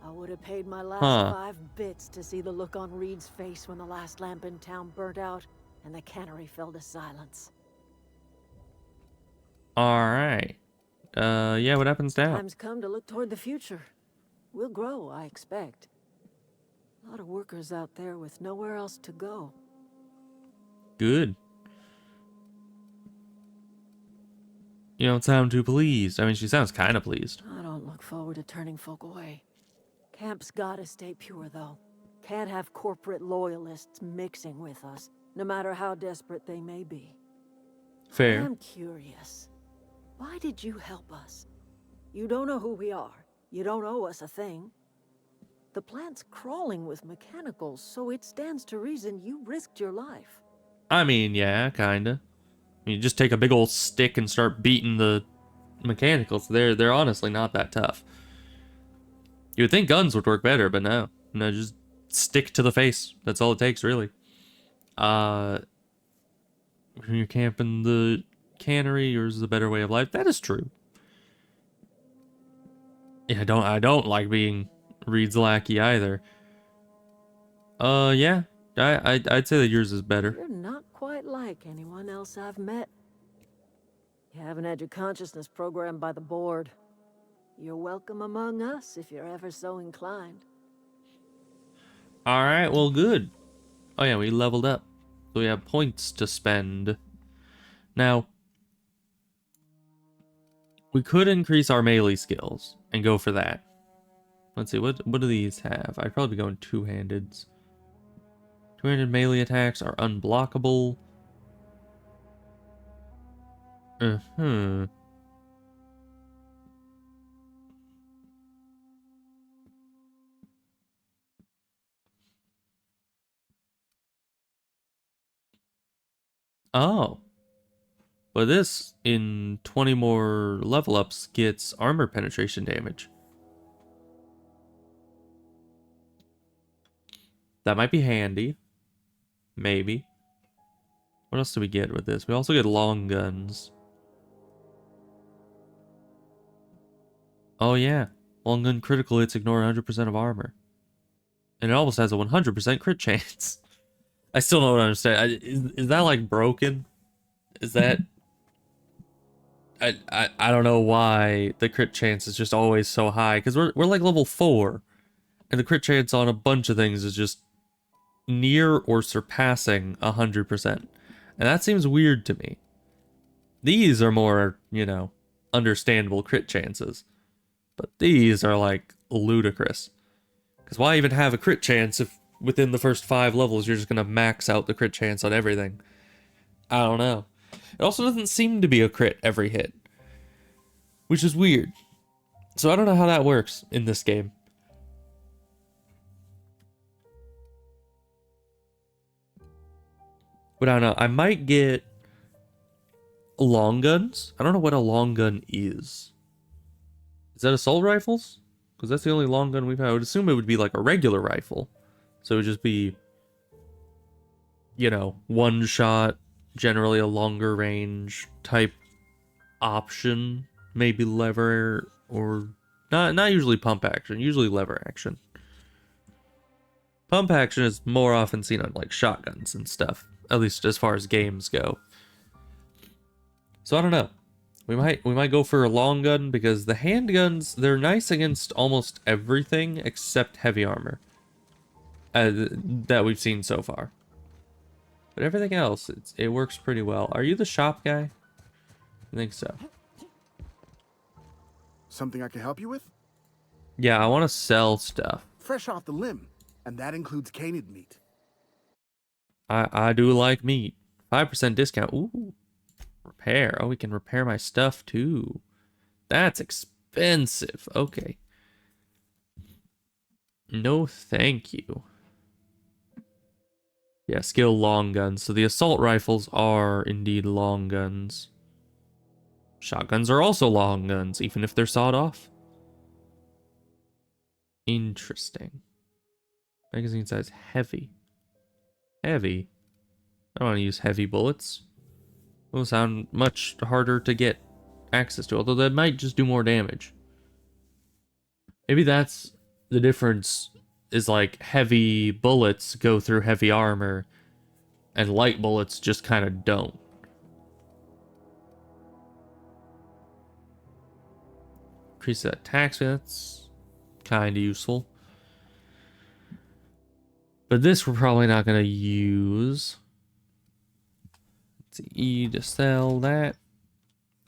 I would have paid my last 5 bits to see the look on Reed's face when the last lamp in town burnt out and the cannery fell to silence. Alright. Yeah, what happens now? Time's come to look toward the future. We'll grow, I expect. A lot of workers out there with nowhere else to go. Good. You don't sound too pleased. I mean, she sounds kind of pleased. I don't look forward to turning folk away. Camp's gotta stay pure, though. Can't have corporate loyalists mixing with us, no matter how desperate they may be. Fair. I'm curious. Why did you help us? You don't know who we are. You don't owe us a thing. The plant's crawling with mechanicals, so it stands to reason you risked your life. I mean, yeah, kinda. You just take a big old stick and start beating the mechanicals. They're honestly not that tough. You would think guns would work better, but no. No, just stick to the face. That's all it takes, really. when you're camping the cannery, yours is a better way of life. That is true. Yeah, I don't like being Reed's lackey either. Yeah. I'd say that yours is better. You're not quite like anyone else I've met. You haven't had your consciousness programmed by the board. You're welcome among us if you're ever so inclined. Alright, well, good. Oh yeah, we leveled up. So we have points to spend. Now, we could increase our melee skills and go for that. Let's see, what do these have? I'd probably be going two-handeds. Two-handed melee attacks are unblockable. Uh-huh. Oh. But this, in 20 more level ups, gets armor penetration damage. That might be handy. Maybe. What else do we get with this? We also get long guns. Oh yeah. Long gun critical hits ignore 100% of armor. And it almost has a 100% crit chance. I still don't understand. Is that like broken? Is that... I don't know why the crit chance is just always so high. Because we're like level 4. And the crit chance on a bunch of things is just near or surpassing 100%. And that seems weird to me. These are more, you know, understandable crit chances. But these are like ludicrous. Because why even have a crit chance if within the first 5 levels you're just going to max out the crit chance on everything? I don't know. It also doesn't seem to be a crit every hit. Which is weird. So I don't know how that works in this game. But I don't know. I might get long guns. I don't know what a long gun is. Is that assault rifles? Because that's the only long gun we've had. I would assume it would be like a regular rifle. So it would just be, you know, one shot, generally a longer range type option. Maybe lever or not usually pump action, usually lever action. Pump action is more often seen on like shotguns and stuff, at least as far as games go. So I don't know. We might go for a long gun because the handguns, they're nice against almost everything except heavy armor that we've seen so far. But everything else, it works pretty well. Are you the shop guy? I think so. Something I can help you with? Yeah, I want to sell stuff. Fresh off the limb, and that includes canid meat. I do like meat. 5% discount. Ooh. Repair. Oh, we can repair my stuff too. That's expensive. Okay. No, thank you. Yeah, skill long guns. So the assault rifles are indeed long guns. Shotguns are also long guns, even if they're sawed off. Interesting. Magazine size heavy. Heavy? I don't want to use heavy bullets. Will sound much harder to get access to, although that might just do more damage. Maybe that's the difference, is like heavy bullets go through heavy armor and light bullets just kind of don't. Increase that attack speed, that's kind of useful. But this we're probably not going to use. Let's see, E to sell that.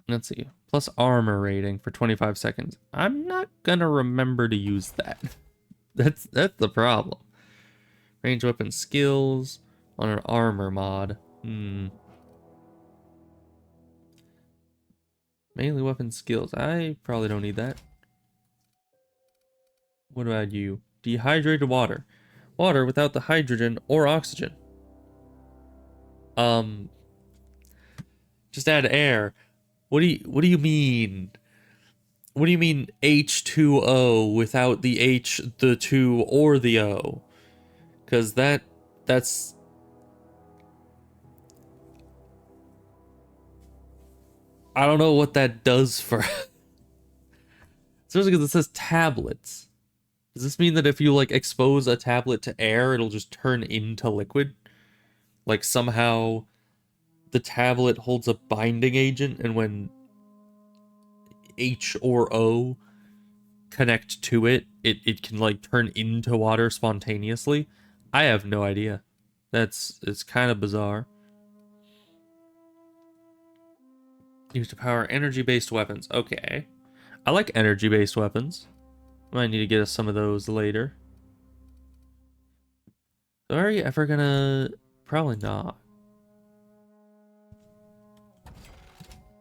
Let's see, plus armor rating for 25 seconds. I'm not going to remember to use that. That's the problem. Range weapon skills on an armor mod. Mainly weapon skills. I probably don't need that. What about you? Dehydrated water. Water without the hydrogen or oxygen. Just add air. What do you mean? What do you mean H2O without the H, the 2, or the O? Because that's... I don't know what that does for... Especially because it says tablets. Does this mean that if you, like, expose a tablet to air, it'll just turn into liquid? Like, somehow the tablet holds a binding agent, and when H or O connect to it, it can, like, turn into water spontaneously? I have no idea. It's kind of bizarre. Used to power energy-based weapons. Okay. I like energy-based weapons. Might need to get us some of those later. So are you ever gonna... Probably not.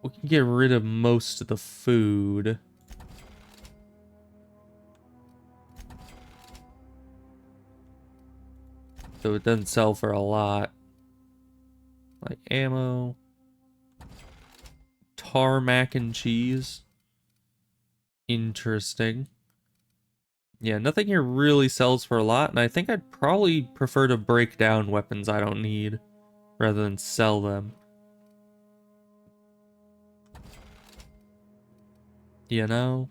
We can get rid of most of the food. So it doesn't sell for a lot. Like ammo. Tarmac and cheese. Interesting. Yeah, nothing here really sells for a lot, and I think I'd probably prefer to break down weapons I don't need rather than sell them. You know?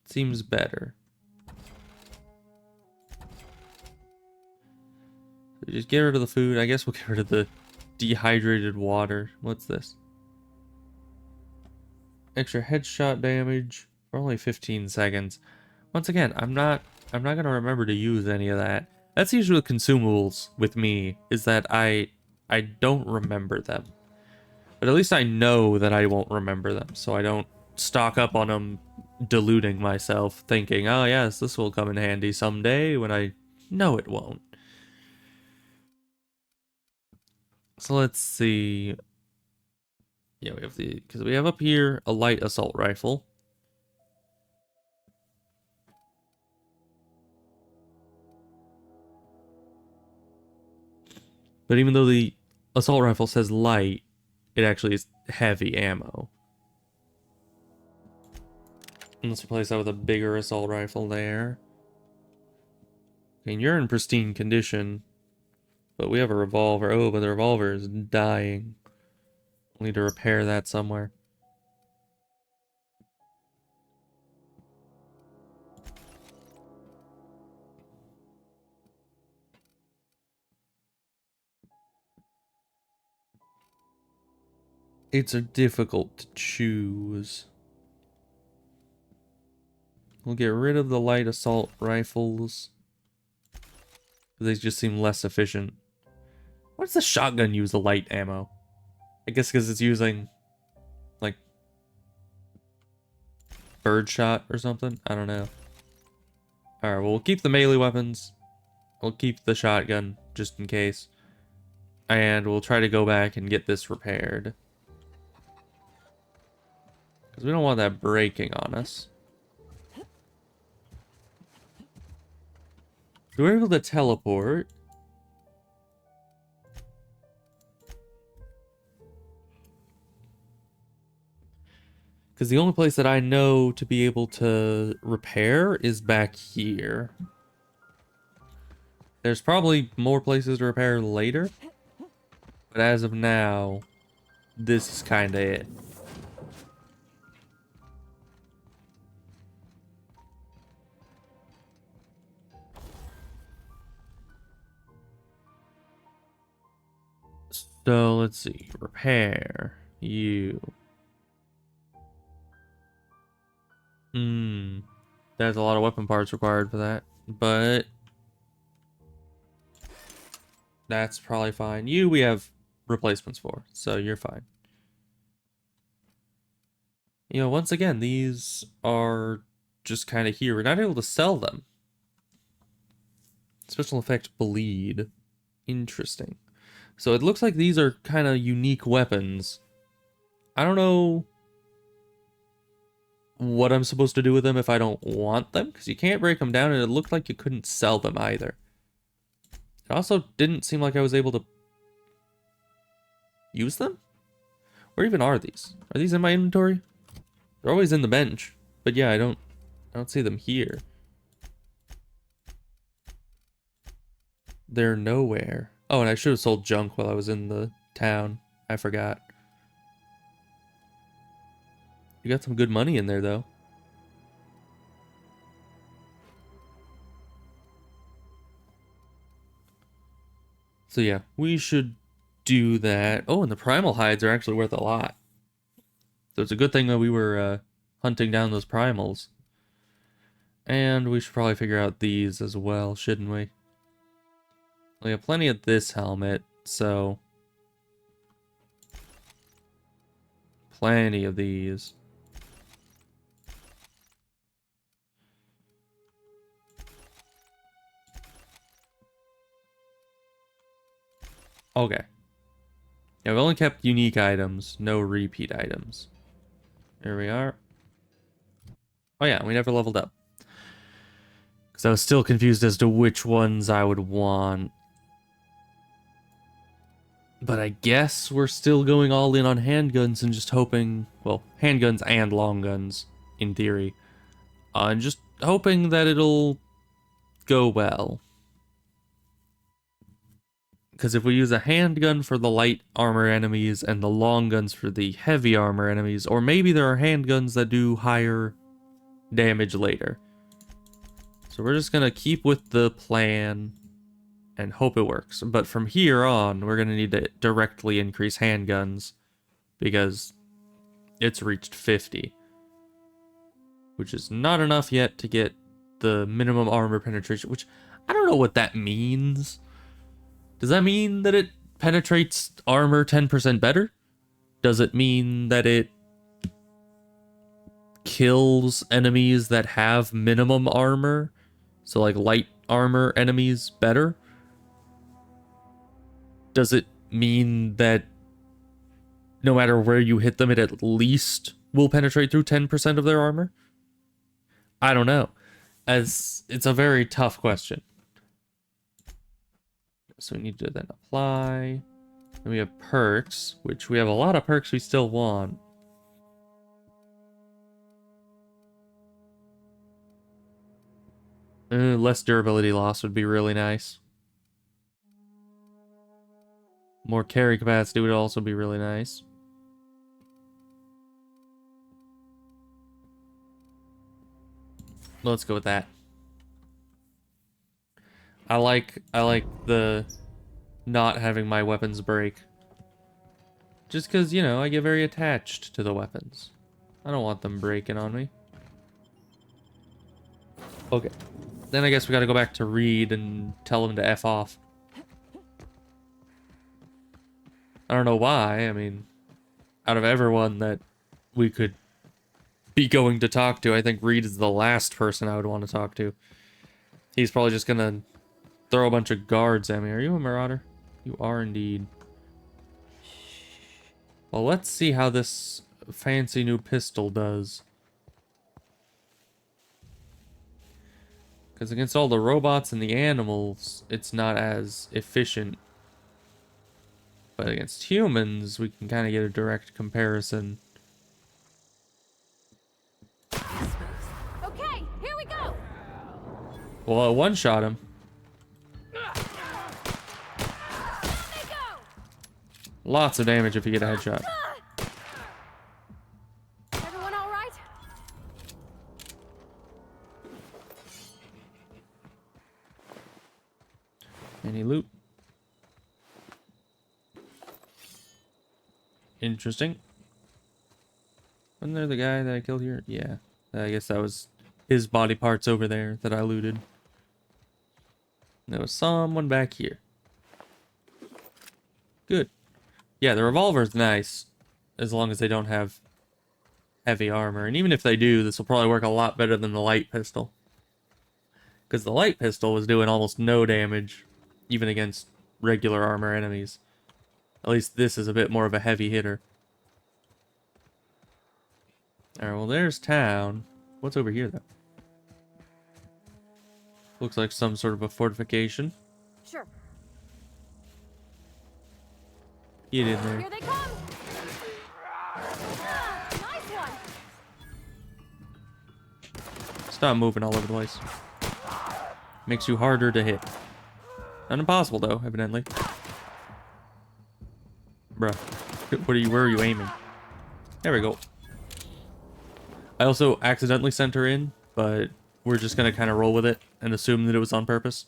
Seems better. So just get rid of the food. I guess we'll get rid of the dehydrated water. What's this? Extra headshot damage for only 15 seconds. Once again, I'm not gonna remember to use any of that. That's usually consumables with me, is that I don't remember them. But at least I know that I won't remember them, so I don't stock up on them deluding myself, thinking, oh yes, this will come in handy someday, when I know it won't. So let's see. Yeah, we have because we have up here a light assault rifle. But even though the assault rifle says light, it actually is heavy ammo. And let's replace that with a bigger assault rifle there. And you're in pristine condition. But we have a revolver. Oh, but the revolver is dying. We'll need to repair that somewhere. It's difficult to choose. We'll get rid of the light assault rifles. They just seem less efficient. Why does the shotgun use the light ammo? I guess because it's using, like, birdshot or something? I don't know. Alright, well, we'll keep the melee weapons. We'll keep the shotgun, just in case. And we'll try to go back and get this repaired. Because we don't want that breaking on us. So we're able to teleport. Because the only place that I know to be able to repair is back here. There's probably more places to repair later. But as of now, this is kind of it. So let's see. Repair. You. There's a lot of weapon parts required for that. But that's probably fine. You, we have replacements for. So you're fine. You know, once again, these are just kind of here. We're not able to sell them. Special effect bleed. Interesting. So it looks like these are kind of unique weapons. I don't know what I'm supposed to do with them if I don't want them, because you can't break them down, and it looked like you couldn't sell them either. It also didn't seem like I was able to use them? Where even are these? Are these in my inventory? They're always in the bench. But yeah, I don't see them here. They're nowhere. Oh, and I should have sold junk while I was in the town. I forgot. You got some good money in there, though. So yeah, we should do that. Oh, and the primal hides are actually worth a lot. So it's a good thing that we were hunting down those primals. And we should probably figure out these as well, shouldn't we? We have plenty of this helmet, so... Plenty of these. Okay. Yeah, we only kept unique items, no repeat items. Here we are. Oh yeah, we never leveled up. Because I was still confused as to which ones I would want. But I guess we're still going all in on handguns and just hoping... Well, handguns and long guns, in theory. And just hoping that it'll go well. Because if we use a handgun for the light armor enemies and the long guns for the heavy armor enemies, or maybe there are handguns that do higher damage later. So we're just gonna keep with the plan and hope it works. But from here on, we're gonna need to directly increase handguns because it's reached 50. Which is not enough yet to get the minimum armor penetration, which I don't know what that means. Does that mean that it penetrates armor 10% better? Does it mean that it kills enemies that have minimum armor? So like light armor enemies better? Does it mean that no matter where you hit them, it at least will penetrate through 10% of their armor? I don't know. As it's a very tough question. So we need to then apply. Then we have perks, which we have a lot of perks we still want. Less durability loss would be really nice. More carry capacity would also be really nice. Let's go with that. I like the not having my weapons break. Just because, you know, I get very attached to the weapons. I don't want them breaking on me. Okay. Then I guess we gotta go back to Reed and tell him to F off. I don't know why. I mean, out of everyone that we could be going to talk to, I think Reed is the last person I would want to talk to. He's probably just gonna throw a bunch of guards at me. Are you a marauder? You are indeed. Well, let's see how this fancy new pistol does. Because against all the robots and the animals, it's not as efficient. But against humans, we can kind of get a direct comparison. Okay, here we go. Well, I one-shot him. Lots of damage if you get a headshot. Everyone all right? Any loot? Interesting. Wasn't there the guy that I killed here? Yeah. I guess that was his body parts over there that I looted. There was someone back here. Good. Yeah, the revolver's nice, as long as they don't have heavy armor. And even if they do, this will probably work a lot better than the light pistol. Because the light pistol was doing almost no damage, even against regular armor enemies. At least this is a bit more of a heavy hitter. Alright, well there's town. What's over here, though? Looks like some sort of a fortification. Sure. Get in there. Here they come. Nice one. Stop moving all over the place. Makes you harder to hit. Not impossible, though, evidently. Bruh. Where are you aiming? There we go. I also accidentally sent her in, but we're just gonna kind of roll with it and assume that it was on purpose.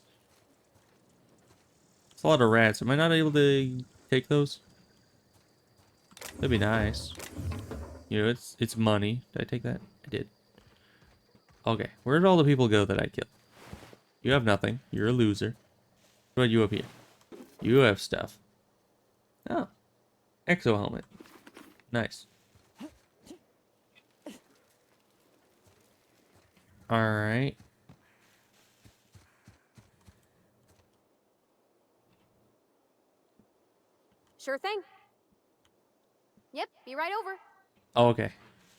It's a lot of rats. Am I not able to take those? That'd be nice. You know, it's money. Did I take that? I did. Okay, where did all the people go that I killed? You have nothing. You're a loser. What about you up here? You have stuff. Oh. Exo helmet. Nice. Alright. Sure thing. Yep, be right over. Oh, okay.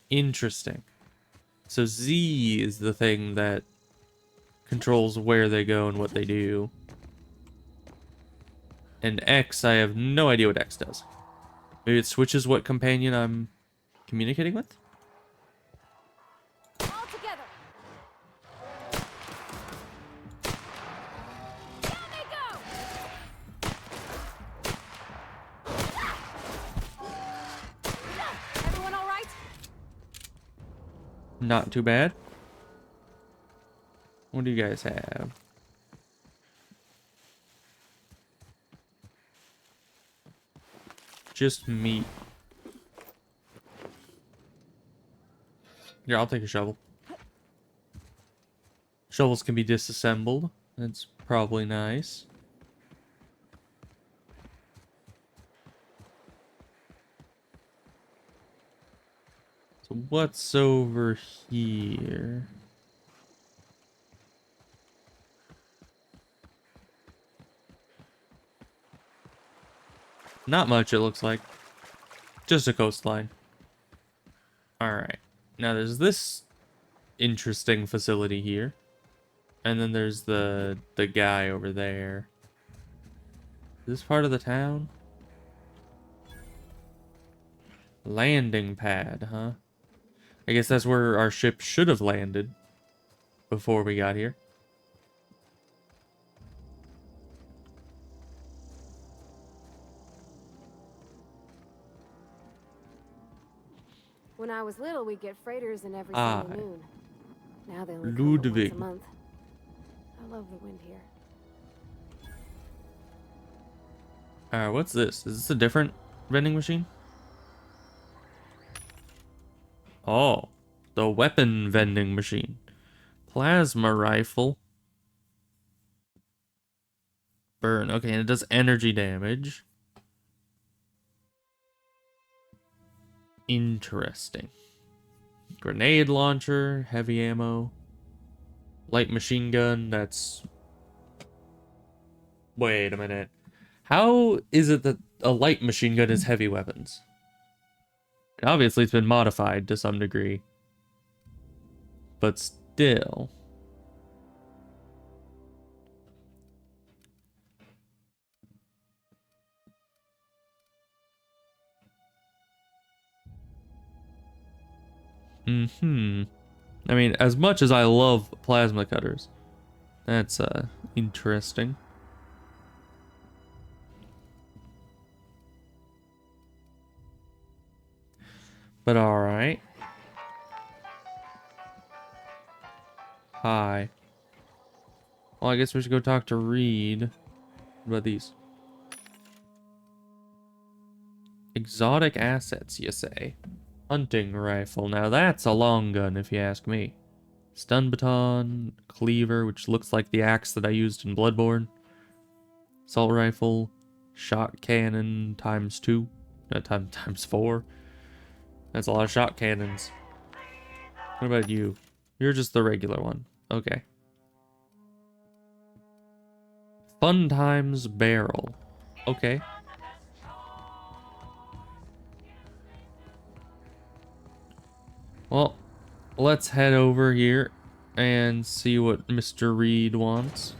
Interesting. So Z is the thing that controls where they go and what they do. And X, I have no idea what X does. Maybe it switches what companion I'm communicating with? All together. Down they go. Everyone all right? Not too bad. What do you guys have? Just meat. Yeah, I'll take a shovel. Shovels can be disassembled. That's probably nice. So what's over here? Not much, it looks like. Just a coastline. Alright. Now there's this interesting facility here. And then there's the guy over there. Is this part of the town? Landing pad, huh? I guess that's where our ship should have landed before we got here. When I was little, we'd get freighters in every Sunday noon. Now they only come but once Ludwig. a month. I love the wind here. Alright, what's this? Is this a different vending machine? Oh, the weapon vending machine. Plasma rifle. Burn. Okay, and it does energy damage. Interesting. Grenade launcher, heavy ammo. Light machine gun, that's... Wait a minute. How is it that a light machine gun is heavy weapons? Obviously, it's been modified to some degree. But still... I mean, as much as I love plasma cutters, that's interesting. But alright. Hi. Well, I guess we should go talk to Reed. What about these? Exotic assets, you say? Hunting rifle. Now that's a long gun, if you ask me. Stun baton, cleaver, which looks like the axe that I used in Bloodborne. Assault rifle, shot cannon times 2. Times 4. That's a lot of shot cannons. What about you? You're just the regular one. Okay. Fun times barrel. Okay. Well, let's head over here and see what Mr. Reed wants.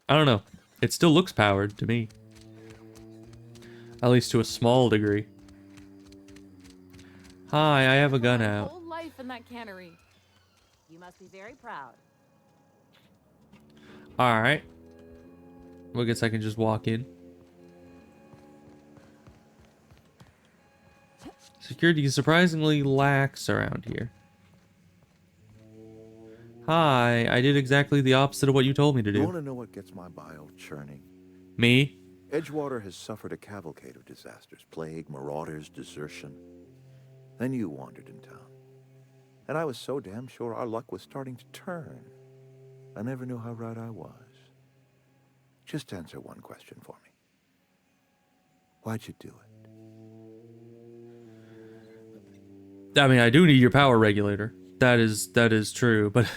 I don't know. It still looks powered to me. At least to a small degree. Hi, I have a gun out. Whole life in that cannery. You must be very proud. Alright. Well, I guess I can just walk in. Security is surprisingly lax around here. Hi, I did exactly the opposite of what you told me to You do. want to know what gets my bile churning? Me? Edgewater has suffered a cavalcade of disasters. Plague, marauders, desertion. Then you wandered in town. And I was so damn sure our luck was starting to turn. I never knew how right I was. Just answer one question for me. Why'd you do it? I mean, I do need your power regulator. That is true, but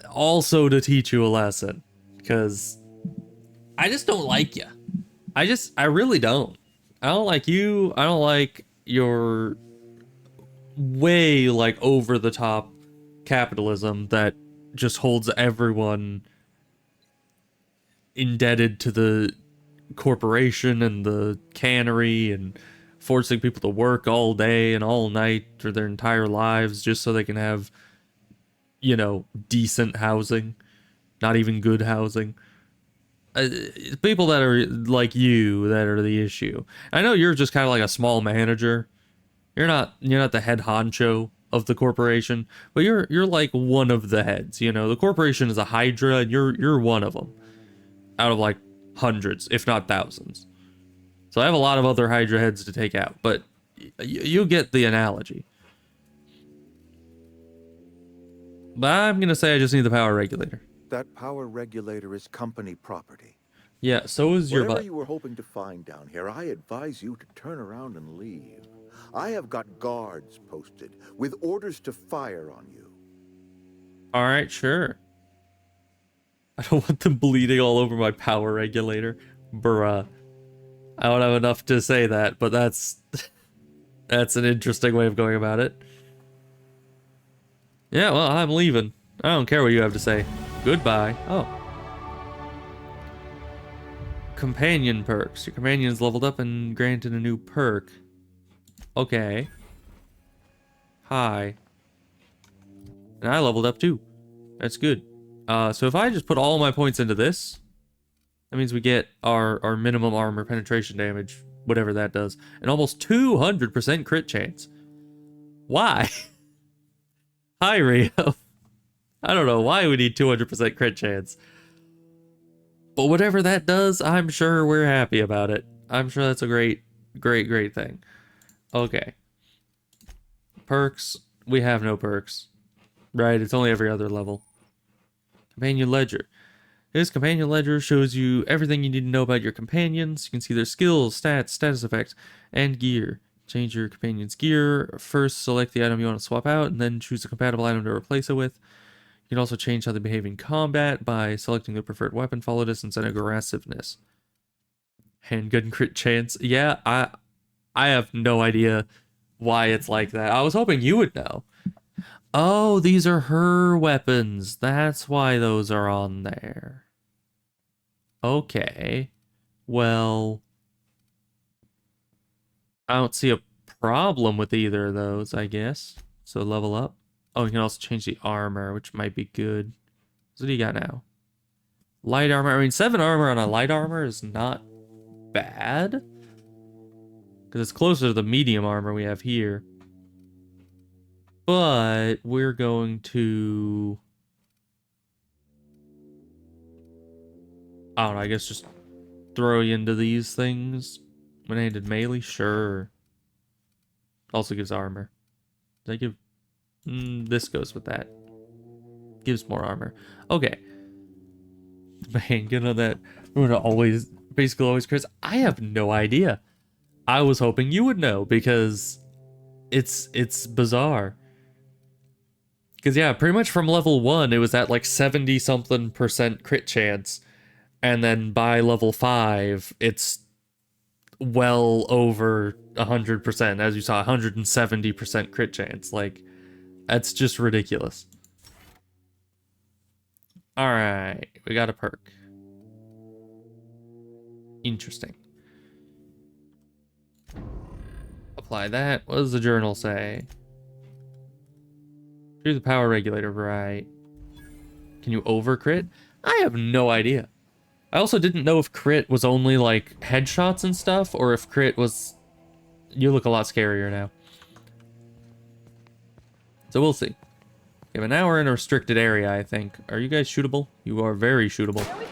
also to teach you a lesson, because I just don't like you. I really don't. I don't like you. I don't like your way like over the top capitalism that just holds everyone indebted to the corporation and the cannery and forcing people to work all day and all night for their entire lives just so they can have, you know, decent housing, not even good housing. People that are like you that are the issue. I know you're just kind of like a small manager. You're not the head honcho of the corporation, but you're like one of the heads, you know. The corporation is a hydra and you're one of them out of like hundreds, if not thousands. So I have a lot of other hydra heads to take out, but you get the analogy. But I'm going to say I just need the power regulator. That power regulator is company property. Yeah, so is your Whatever butt. you were hoping to find down here, I advise you to turn around and leave. I have got guards posted with orders to fire on you. All right, sure. I don't want them bleeding all over my power regulator. Bruh. I don't have enough to say that, but that's an interesting way of going about it. Yeah, well, I'm leaving. I don't care what you have to say. Goodbye. Oh. Companion perks. Your companion's leveled up and granted a new perk. Okay. Hi. And I leveled up too. That's good. So if I just put all my points into this, that means we get our minimum armor penetration damage, whatever that does, and almost 200% crit chance. Why? Hi, Rio. I don't know why we need 200% crit chance. But whatever that does, I'm sure we're happy about it. I'm sure that's a great thing. Okay. Perks. We have no perks. Right, it's only every other level. Companion Ledger. This companion ledger shows you everything you need to know about your companions. You can see their skills, stats, status effects, and gear. Change your companion's gear. First, select the item you want to swap out, and then choose a compatible item to replace it with. You can also change how they behave in combat by selecting their preferred weapon, follow distance, and aggressiveness. Handgun crit chance. Yeah, I have no idea why it's like that. I was hoping you would know. Oh, these are her weapons. That's why those are on there. Okay. Well, I don't see a problem with either of those, I guess. So level up. Oh, you can also change the armor, which might be good. So what do you got now? Light armor. I mean, 7 armor on a light armor is not bad. Because it's closer to the medium armor we have here. But we're going to... I don't know, I guess just throw you into these things. One-handed melee? Sure. Also gives armor. Does that give... this goes with that. Gives more armor. Okay. Man, get on that. We're gonna always... Basically always crits. I have no idea. I was hoping you would know, because... It's bizarre. Because, yeah, pretty much from level 1, it was at like 70-something% crit chance. And then by level 5, it's well over 100%. As you saw, 170% crit chance. Like, that's just ridiculous. Alright, we got a perk. Interesting. Apply that. What does the journal say? Through the power regulator, right. Can you over crit? I have no idea. I also didn't know if crit was only like headshots and stuff, or if crit was... You look a lot scarier now. So we'll see. Okay, but now we're in a restricted area, I think. Are you guys shootable? You are very shootable. Here we go!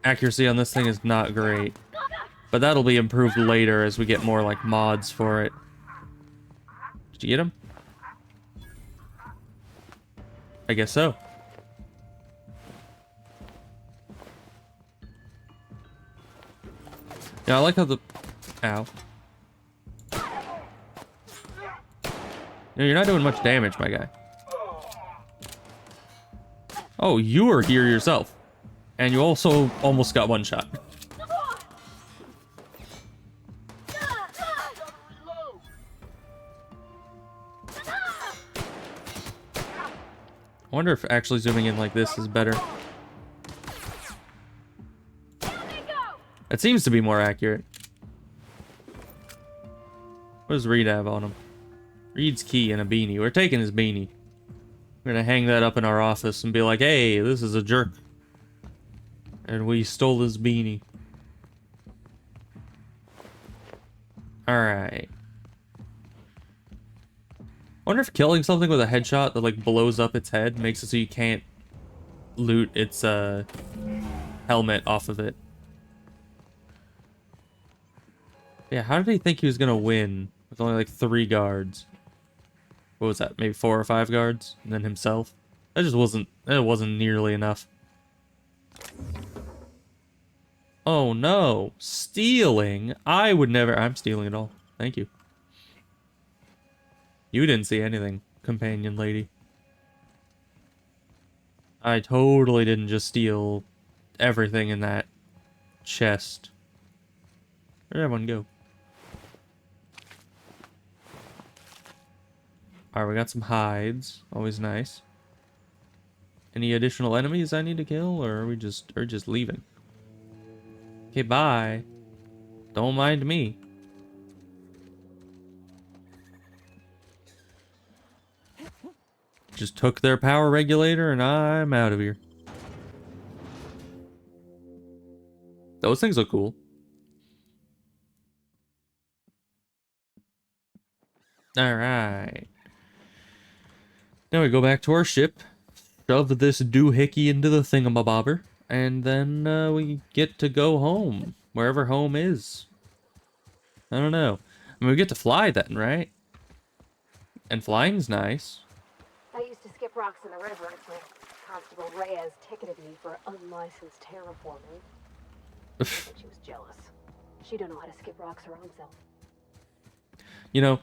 Accuracy on this thing is not great. But that'll be improved later as we get more like mods for it. Did you get him? I guess so. Yeah, I like how the... Ow. No, you're not doing much damage, my guy. Oh, you are here yourself. And you also almost got one shot. I wonder if actually zooming in like this is better. It seems to be more accurate. What does Reed have on him? Reed's key and a beanie. We're taking his beanie. We're gonna hang that up in our office and be like, hey, this is a jerk. And we stole his beanie. Alright. I wonder if killing something with a headshot that like blows up its head makes it so you can't loot its helmet off of it. Yeah, how did he think he was gonna win with only like 3 guards? What was that? Maybe 4 or 5 guards? And then himself? That just wasn't... It wasn't nearly enough. Oh no. Stealing? I would never... I'm stealing it all. Thank you. You didn't see anything, companion lady. I totally didn't just steal everything in that chest. Where'd everyone go? Alright, we got some hides. Always nice. Any additional enemies I need to kill, or are we just leaving? Okay, bye. Don't mind me. Just took their power regulator and I'm out of here. Those things look cool. Alright. Now we go back to our ship, shove this doohickey into the thingamabobber, and then we get to go home, wherever home is. I don't know. I mean, we get to fly then, right? And flying's nice. I used to skip rocks in the river until Constable Reyes ticketed me for unlicensed terraforming. I think she was jealous. She don't know how to skip rocks her own self. You know,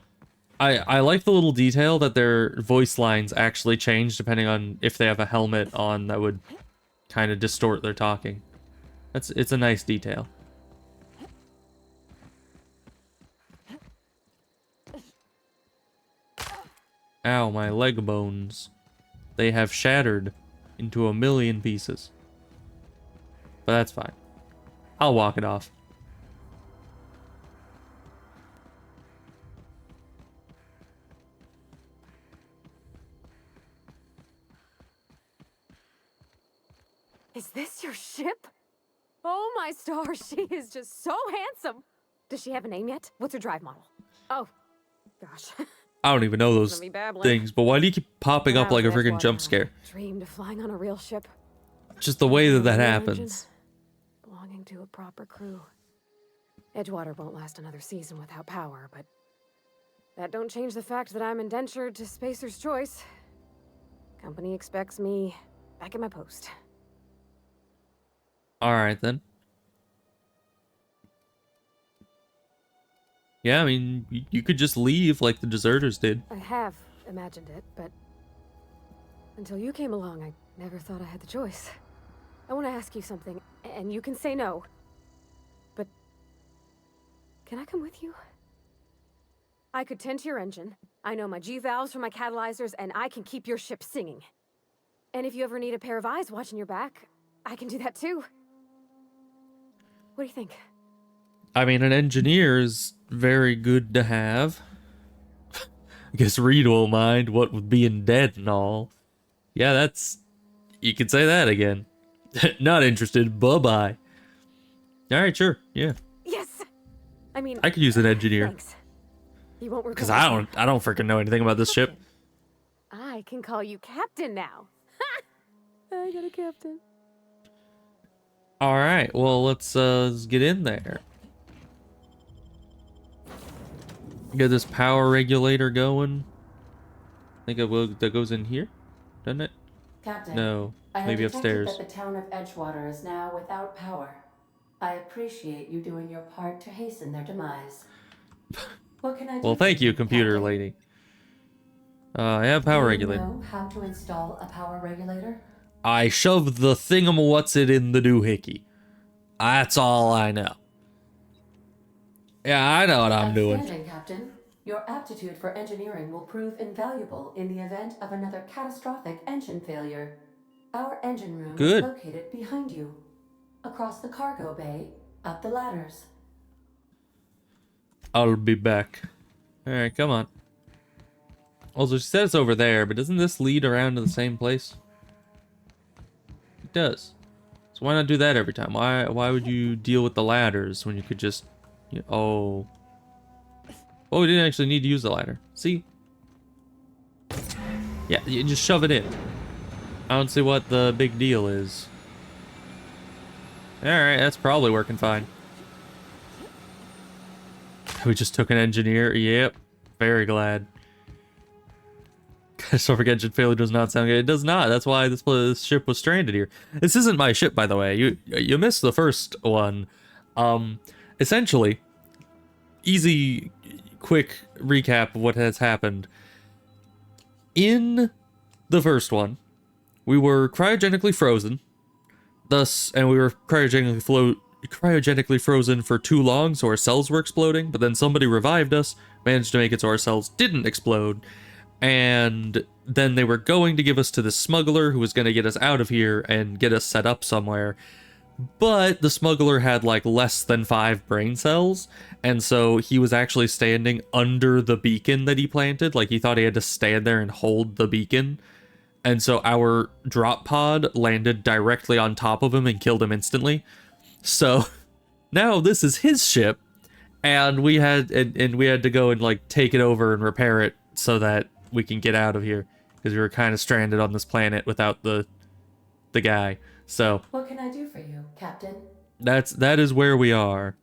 I like the little detail that their voice lines actually change depending on if they have a helmet on that would kind of distort their talking. It's a nice detail. Ow, my leg bones. They have shattered into a million pieces. But that's fine. I'll walk it off. Is this your ship? Oh my stars, she is just so handsome. Does she have a name yet? What's her drive model? Oh, gosh. I don't even know those Gonna be babbling. things, but why do you keep popping up Wow, like a that's freaking why jump I scare? Dreamed of flying on a real ship. Just the way that that Real happens. engine, belonging to a proper crew. Edgewater won't last another season without power, but that don't change the fact that I'm indentured to Spacer's Choice. Company expects me back at my post. Alright then. Yeah, I mean, you could just leave like the deserters did. I have imagined it, but until you came along, I never thought I had the choice. I want to ask you something, and you can say no. But can I come with you? I could tend to your engine. I know my G-valves from my catalyzers, and I can keep your ship singing. And if you ever need a pair of eyes watching your back, I can do that too. What do you think? I mean, an engineer is very good to have. I guess Reed will mind, what with being dead and all. Yeah, that's... You could say that again. Not interested, bye-bye. Alright, sure, yeah. Yes! I mean... I could use an engineer. Thanks. You won't regret Because it. I don't freaking know anything about this ship. I can call you Captain now. I got a captain. Alright, well, let's get in there. Get this power regulator going. I think that goes in here, doesn't it? Captain, No, I have maybe detected upstairs. that the town of Edgewater is now without power. I appreciate you doing your part to hasten their demise. What can I do? Well, for thank you, Captain? computer lady. I have power Do regulator. you know how to install a power regulator? I shoved the thingamawhatsit in the doohickey. That's all I know. Yeah, I know what I'm doing. Outstanding, Captain. Your aptitude for engineering will prove invaluable in the event of another catastrophic engine failure. Our engine room Good. is located behind you. Across the cargo bay, up the ladders. I'll be back. Alright, come on. Also, she said it's over there, but doesn't this lead around to the same place? It does. So why not do that every time? Why would you deal with the ladders when you could just... Oh. Oh, we didn't actually need to use the ladder. See? Yeah, you just shove it in. I don't see what the big deal is. Alright, that's probably working fine. We just took an engineer. Yep. Very glad. Catastrophic engine failure does not sound good. It does not. That's why this ship was stranded here. This isn't my ship, by the way. You missed the first one. Essentially, easy, quick recap of what has happened. In the first one, we were cryogenically frozen. And we were cryogenically frozen for too long, so our cells were exploding. But then somebody revived us, managed to make it so our cells didn't explode. And then they were going to give us to the smuggler who was going to get us out of here and get us set up somewhere. But the smuggler had like less than 5 brain cells. And so he was actually standing under the beacon that he planted. Like he thought he had to stand there and hold the beacon. And so our drop pod landed directly on top of him and killed him instantly. So now this is his ship. And we had to go and like take it over and repair it so that we can get out of here, because we were kind of stranded on this planet without the guy. So What can I do for you, Captain? that is where we are.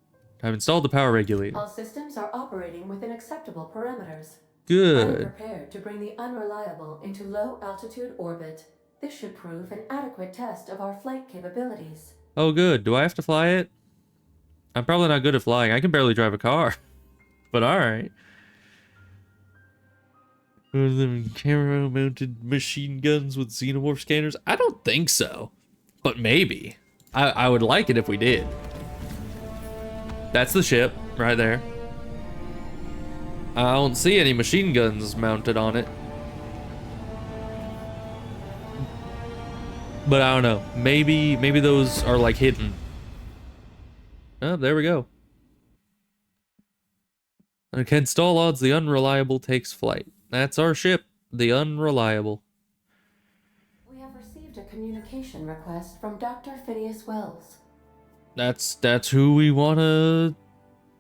I've installed the power regulator. All systems are operating within acceptable parameters. I'm Good. prepared to bring the unreliable into low altitude orbit. This should prove an adequate test of our flight capabilities. Oh, good. Do I have to fly it? I'm probably not good at flying. I can barely drive a car. But alright. Camera-mounted machine guns with xenomorph scanners? I don't think so. But maybe. I would like it if we did. That's the ship, right there. I don't see any machine guns mounted on it. But I don't know. Maybe those are like hidden. Oh, there we go. Against all odds, the Unreliable takes flight. That's our ship, the Unreliable. We have received a communication request from Dr. Phineas Wells. That's who we want to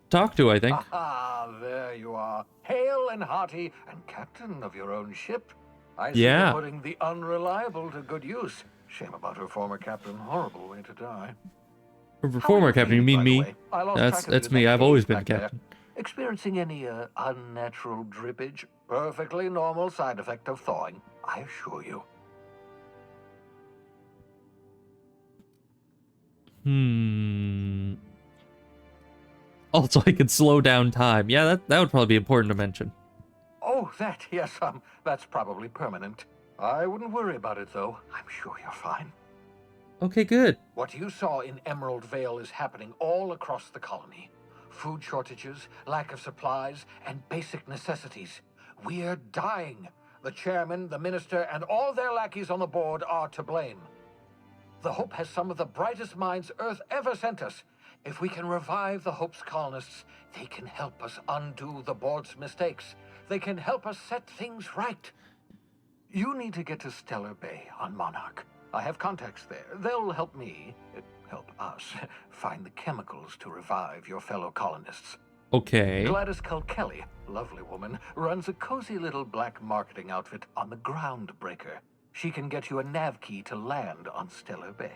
talk to, I think. Ah, there you are. Hale and hearty, and captain of your own ship. I see Yeah. you're putting the Unreliable to good use. Shame about her former captain. Horrible way to die. Former captain, you mean by the me? way? I lost track of That's you me. the I've next always days been back there. captain. Experiencing any unnatural drippage? Perfectly normal side effect of thawing, I assure you. Also, I can slow down time. Yeah, that would probably be important to mention. Oh, that, yes, that's probably permanent. I wouldn't worry about it, though. I'm sure you're fine. Okay, good. What you saw in Emerald Vale is happening all across the colony. Food shortages, lack of supplies, and basic necessities. We're dying. The chairman, the minister, and all their lackeys on the board are to blame. The Hope has some of the brightest minds Earth ever sent us. If we can revive the Hope's colonists, they can help us undo the board's mistakes. They can help us set things right. You need to get to Stellar Bay on Monarch. I have contacts there. They'll help me, help us, find the chemicals to revive your fellow colonists. Okay. Gladys Kelly, lovely woman, runs a cozy little black marketing outfit on the Groundbreaker. She can get you a nav key to land on Stellar Bay.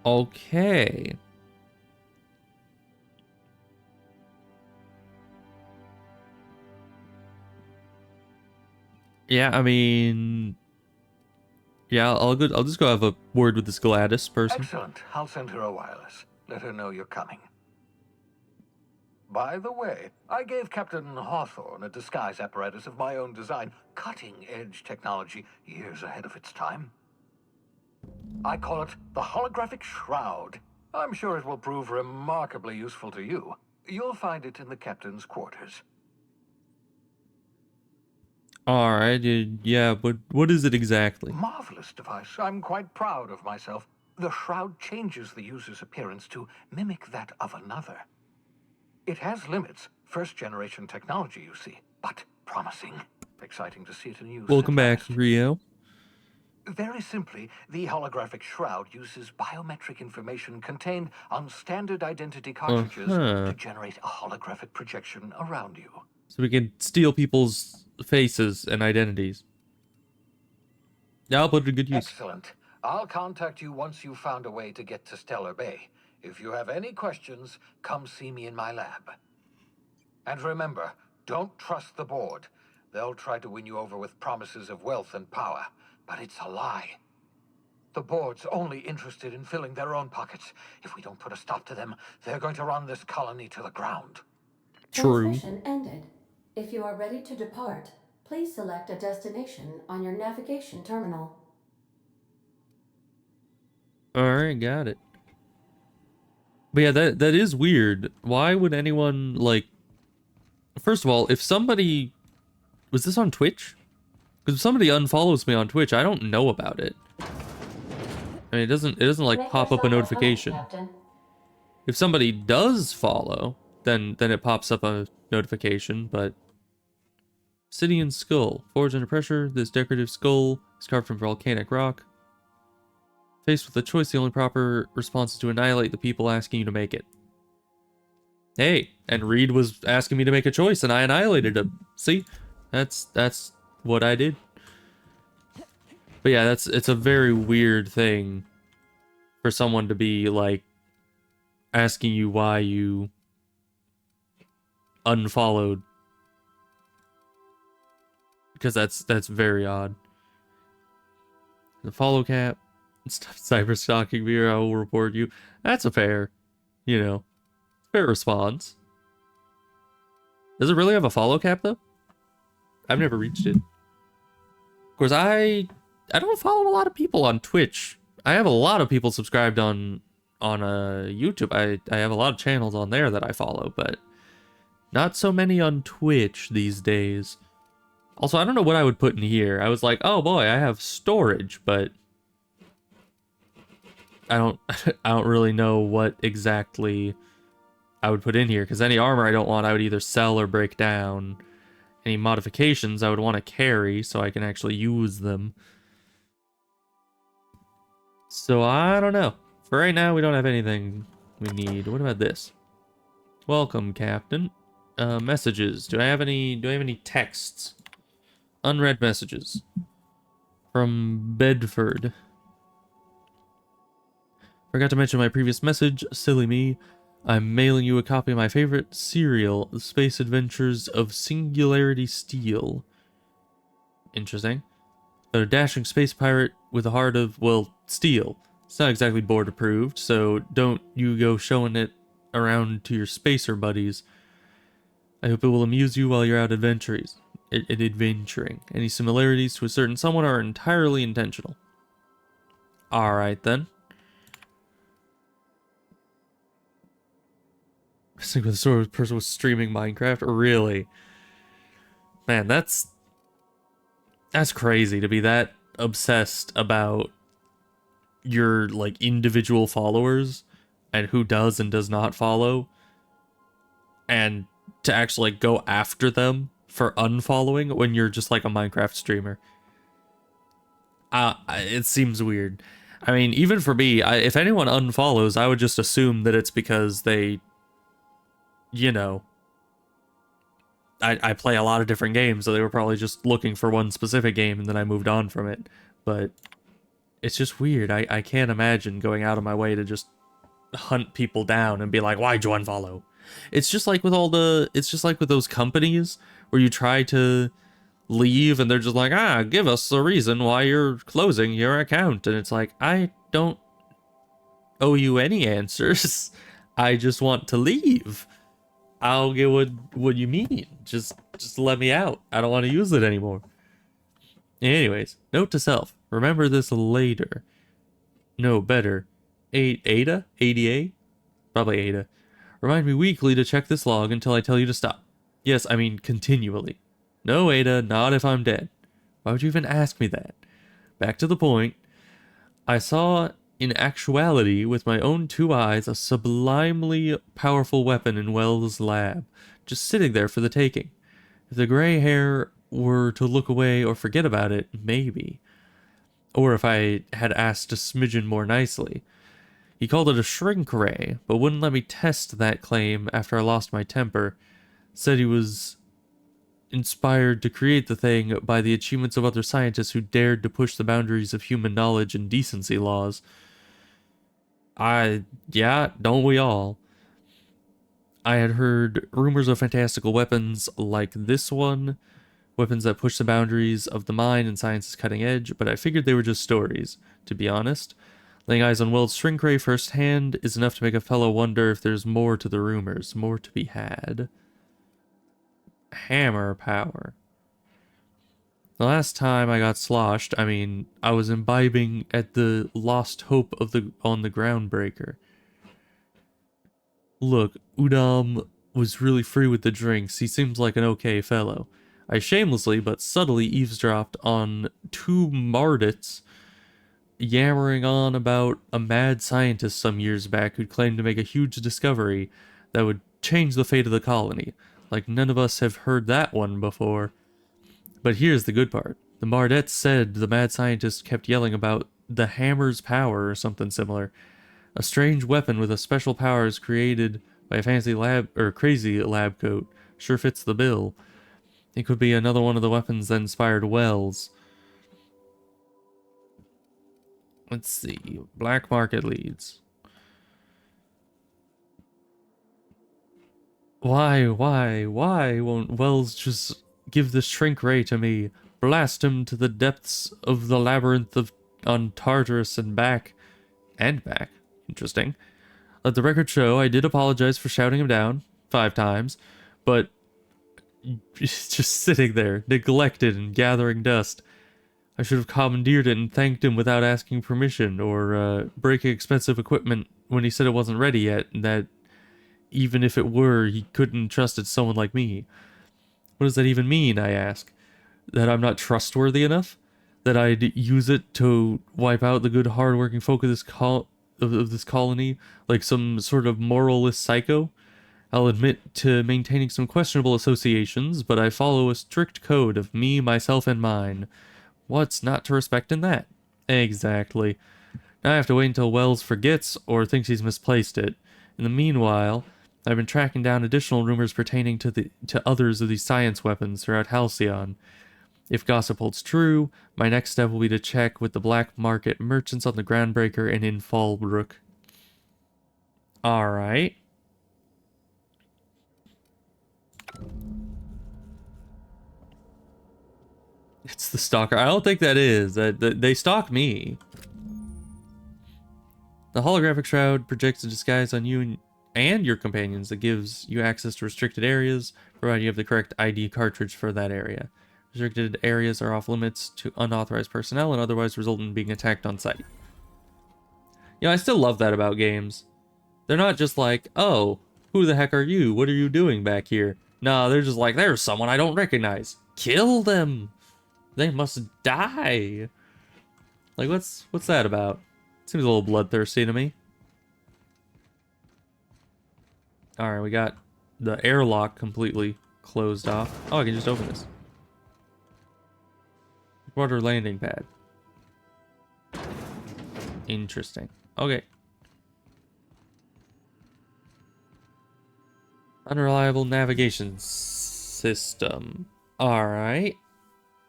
Okay. Yeah, I mean, yeah, I'll just go have a word with this Gladys person. Excellent. I'll send her a wireless. Let her know you're coming. By the way, I gave Captain Hawthorne a disguise apparatus of my own design, cutting-edge technology, years ahead of its time. I call it the Holographic Shroud. I'm sure it will prove remarkably useful to you. You'll find it in the captain's quarters. Alright, yeah, but what is it exactly? Marvelous device. I'm quite proud of myself. The shroud changes the user's appearance to mimic that of another. It has limits. First-generation technology, you see, but promising. Exciting to see it in use. Welcome back, Rio. Very simply, the holographic shroud uses biometric information contained on standard identity cartridges to generate a holographic projection around you. So we can steal people's faces and identities. Yeah, I'll put it to good use. Excellent. I'll contact you once you've found a way to get to Stellar Bay. If you have any questions, come see me in my lab. And remember, don't trust the board. They'll try to win you over with promises of wealth and power, but it's a lie. The board's only interested in filling their own pockets. If we don't put a stop to them, they're going to run this colony to the ground. True. Transmission ended. If you are ready to depart, please select a destination on your navigation terminal. Alright, got it. But yeah, that is weird. Why would anyone, like... First of all, if somebody... Was this on Twitch? Because if somebody unfollows me on Twitch, I don't know about it. I mean, it doesn't like pop up a notification. If somebody does follow, then it pops up a notification, but... Obsidian skull. Forged under pressure, this decorative skull is carved from volcanic rock. Faced with a choice, the only proper response is to annihilate the people asking you to make it. Hey, and Reed was asking me to make a choice, and I annihilated him. See? That's what I did. But yeah, it's a very weird thing for someone to be, like, asking you why you unfollowed. Because that's very odd. The follow cap. Stop cyber stalking me or I will report you. That's a fair, fair response. Does it really have a follow cap though? I've never reached it. Of course, I don't follow a lot of people on Twitch. I have a lot of people subscribed on YouTube. I have a lot of channels on there that I follow, but not so many on Twitch these days. Also, I don't know what I would put in here. I was like, oh boy, I have storage, but I don't really know what exactly I would put in here, because any armor I don't want, I would either sell or break down. Any modifications I would want to carry so I can actually use them. So I don't know. For right now, we don't have anything we need. What about this? Welcome, Captain. Messages. Do I have any texts? Unread messages. From Bedford. Forgot to mention my previous message. Silly me. I'm mailing you a copy of my favorite serial, The Space Adventures of Singularity Steel. Interesting. A dashing space pirate with a heart of, well, steel. It's not exactly board approved, so don't you go showing it around to your spacer buddies. I hope it will amuse you while you're out adventuring. Any similarities to a certain someone are entirely intentional. Alright then. I think the sort of person was streaming Minecraft. Really? Man, that's crazy to be that obsessed about your like individual followers and who does and does not follow, and to actually like go after them for unfollowing when you're just like a Minecraft streamer. It seems weird. I mean, even for me, if anyone unfollows, I would just assume that it's because they, you know, I play a lot of different games, so they were probably just looking for one specific game and then I moved on from it. But it's just weird. I can't imagine going out of my way to just hunt people down and be like, why'd you unfollow? It's just like with it's just like with those companies where you try to leave and they're just like, give us a reason why you're closing your account. And it's like, I don't owe you any answers. I just want to leave. I'll get what you mean. Just let me out. I don't want to use it anymore. Anyways, note to self. Remember this later. No, better. Ada? ADA? Probably Ada. Remind me weekly to check this log until I tell you to stop. Yes, I mean continually. No, Ada, not if I'm dead. Why would you even ask me that? Back to the point. I saw, in actuality, with my own 2 eyes, a sublimely powerful weapon in Wells' lab, just sitting there for the taking. If the gray hair were to look away or forget about it, maybe. Or if I had asked a smidgen more nicely. He called it a shrink ray, but wouldn't let me test that claim after I lost my temper. Said he was inspired to create the thing by the achievements of other scientists who dared to push the boundaries of human knowledge and decency laws. Yeah, don't we all? I had heard rumors of fantastical weapons like this one, weapons that push the boundaries of the mind and science's cutting edge, but I figured they were just stories, to be honest. Laying eyes on Wells' shrink ray firsthand is enough to make a fellow wonder if there's more to the rumors, more to be had. Hammer power. The last time I got sloshed, I was imbibing at the lost hope of on the groundbreaker. Look, Udam was really free with the drinks. He seems like an okay fellow. I shamelessly but subtly eavesdropped on 2 Mardits yammering on about a mad scientist some years back who'd claimed to make a huge discovery that would change the fate of the colony. Like none of us have heard that one before. But here's the good part. The Mardettes said the mad scientist kept yelling about the hammer's power or something similar. A strange weapon with a special powers created by a fancy lab or crazy lab coat. Sure fits the bill. It could be another one of the weapons that inspired Wells. Let's see. Black market leads. Why won't Wells just give the shrink ray to me? Blast him to the depths of the labyrinth on Tartarus and back. And back. Interesting. Let the record show I did apologize for shouting him down 5 times, but he's just sitting there, neglected and gathering dust. I should have commandeered it and thanked him without asking permission, or breaking expensive equipment when he said it wasn't ready yet, and that even if it were, he couldn't trust it someone like me. What does that even mean, I ask? That I'm not trustworthy enough? That I'd use it to wipe out the good hard-working folk of this colony, like some sort of moralist psycho? I'll admit to maintaining some questionable associations, but I follow a strict code of me, myself, and mine. What's not to respect in that? Exactly. Now I have to wait until Wells forgets or thinks he's misplaced it. In the meanwhile, I've been tracking down additional rumors pertaining to others of these science weapons throughout Halcyon. If gossip holds true, my next step will be to check with the black market merchants on the Groundbreaker and in Fallbrook. Alright. It's the stalker. I don't think that is. They stalk me. The holographic shroud projects a disguise on you and your companions that gives you access to restricted areas, provided you have the correct ID cartridge for that area. Restricted areas are off limits to unauthorized personnel and otherwise result in being attacked on sight. You know, I still love that about games. They're not just like, oh, who the heck are you? What are you doing back here? No, they're just like, there's someone I don't recognize. Kill them! They must die! Like, what's that about? Seems a little bloodthirsty to me. Alright, we got the airlock completely closed off. Oh, I can just open this. Water landing pad. Interesting. Okay. Unreliable navigation system. Alright.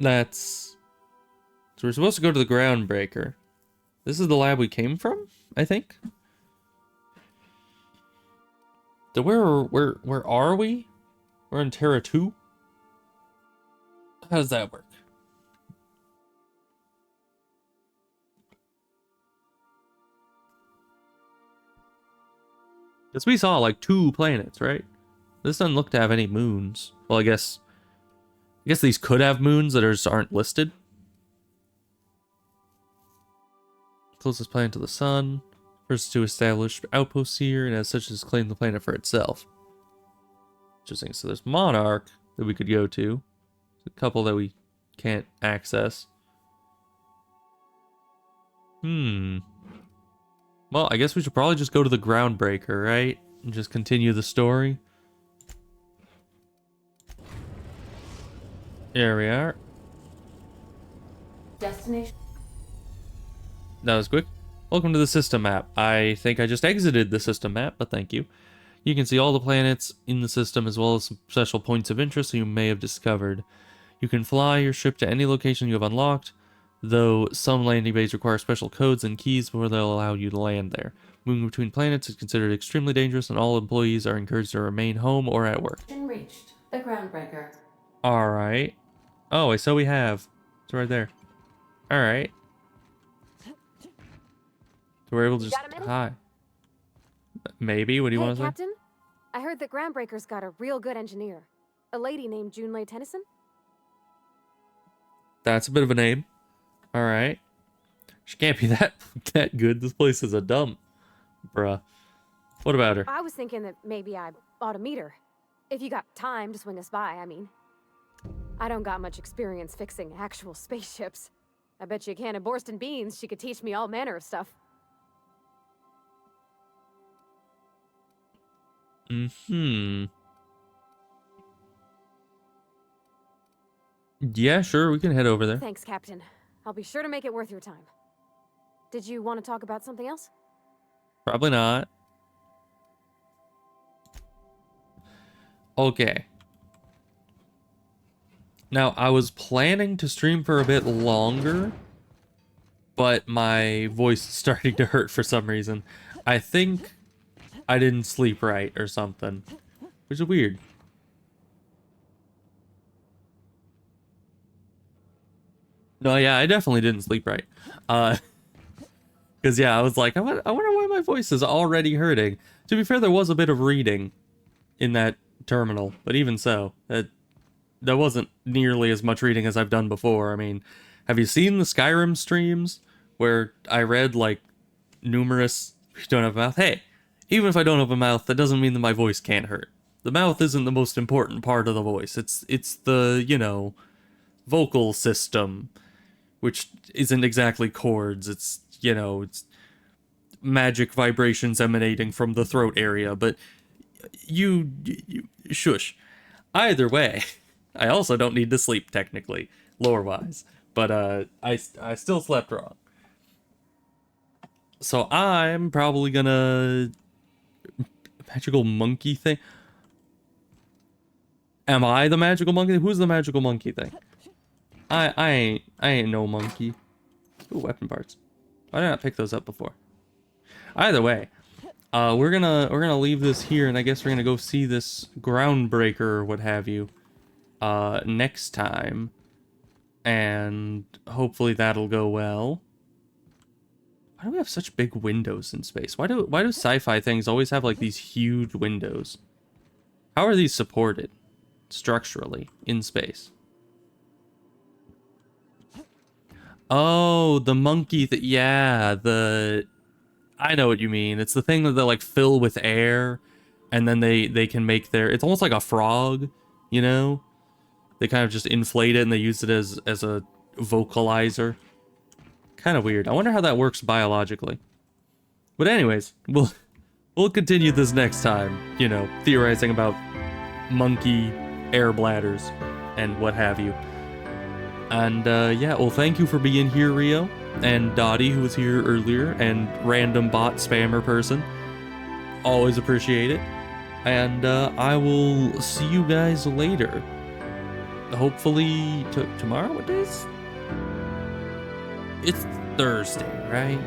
So we're supposed to go to the groundbreaker. This is the lab we came from, I think. So where are we? We're in Terra 2? How does that work? Because we saw like 2 planets, right? This doesn't look to have any moons. Well, I guess these could have moons that just aren't listed. Closest planet to the sun. First to establish outposts here, and as such has claimed the planet for itself. Interesting. So there's Monarch that we could go to. There's a couple that we can't access. Well, I guess we should probably just go to the groundbreaker, right? And just continue the story. There we are. Destination. That was quick. Welcome to the system map. I think I just exited the system map, but thank you. You can see all the planets in the system as well as some special points of interest you may have discovered. You can fly your ship to any location you have unlocked, though some landing bays require special codes and keys before they'll allow you to land there. Moving between planets is considered extremely dangerous, and all employees are encouraged to remain home or at work. Reached the groundbreaker. Alright. Oh, so we have. It's right there. Alright. So we're able to just... Hi. Maybe? What do you want to say? Captain? I heard that Groundbreaker's got a real good engineer. A lady named Junlei Tennyson? That's a bit of a name. Alright. She can't be that good. This place is a dump. Bruh. What about her? I was thinking that maybe I ought to meet her. If you got time to swing us by, I mean. I don't got much experience fixing actual spaceships. I bet you a can of Borston beans she could teach me all manner of stuff. Yeah, sure, we can head over there. Thanks, Captain. I'll be sure to make it worth your time. Did you want to talk about something else? Probably not. Okay. Now, I was planning to stream for a bit longer, but my voice is starting to hurt for some reason. I think I didn't sleep right or something, which is weird. No, yeah, I definitely didn't sleep right. Because, yeah, I was like, I wonder why my voice is already hurting. To be fair, there was a bit of reading in that terminal, but even so, that wasn't nearly as much reading as I've done before. I mean, have you seen the Skyrim streams where I read, like, numerous... You don't have a mouth? Hey, even if I don't have a mouth, that doesn't mean that my voice can't hurt. The mouth isn't the most important part of the voice. It's the, you know, vocal system, which isn't exactly chords. It's, you know, it's magic vibrations emanating from the throat area, but you shush. Either way, I also don't need to sleep, technically, lore-wise, but I still slept wrong. So I'm probably gonna... Magical monkey thing? Am I the magical monkey? Who's the magical monkey thing? I ain't no monkey. Ooh, weapon parts. Why did I not pick those up before? Either way, we're gonna leave this here, and I guess we're gonna go see this groundbreaker or what have you next time, and hopefully that'll go well. Why do we have such big windows in space? Why do sci-fi things always have like these huge windows? How are these supported structurally in space? Oh, the monkey yeah, I know what you mean. It's the thing that they like fill with air, and then they can make it's almost like a frog, you know? They kind of just inflate it and they use it as a vocalizer. Kind of weird. I wonder how that works biologically. But anyways, we'll continue this next time, you know, theorizing about monkey air bladders and what have you. And yeah, well, thank you for being here, Rio, and Dottie, who was here earlier, and random bot spammer person. Always appreciate it. And I will see you guys later. Hopefully tomorrow. What day is? It's Thursday, right?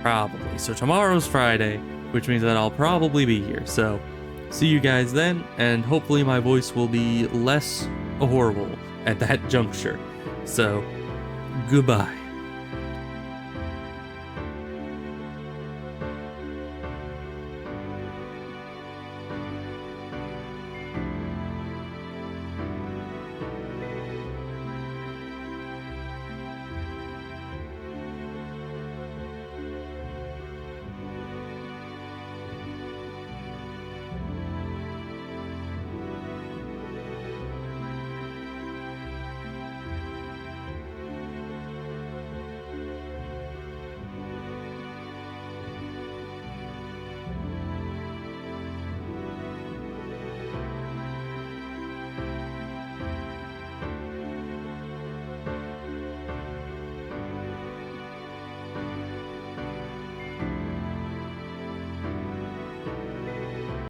Probably. So tomorrow's Friday, which means that I'll probably be here. So see you guys then, and hopefully my voice will be less horrible at that juncture. So goodbye.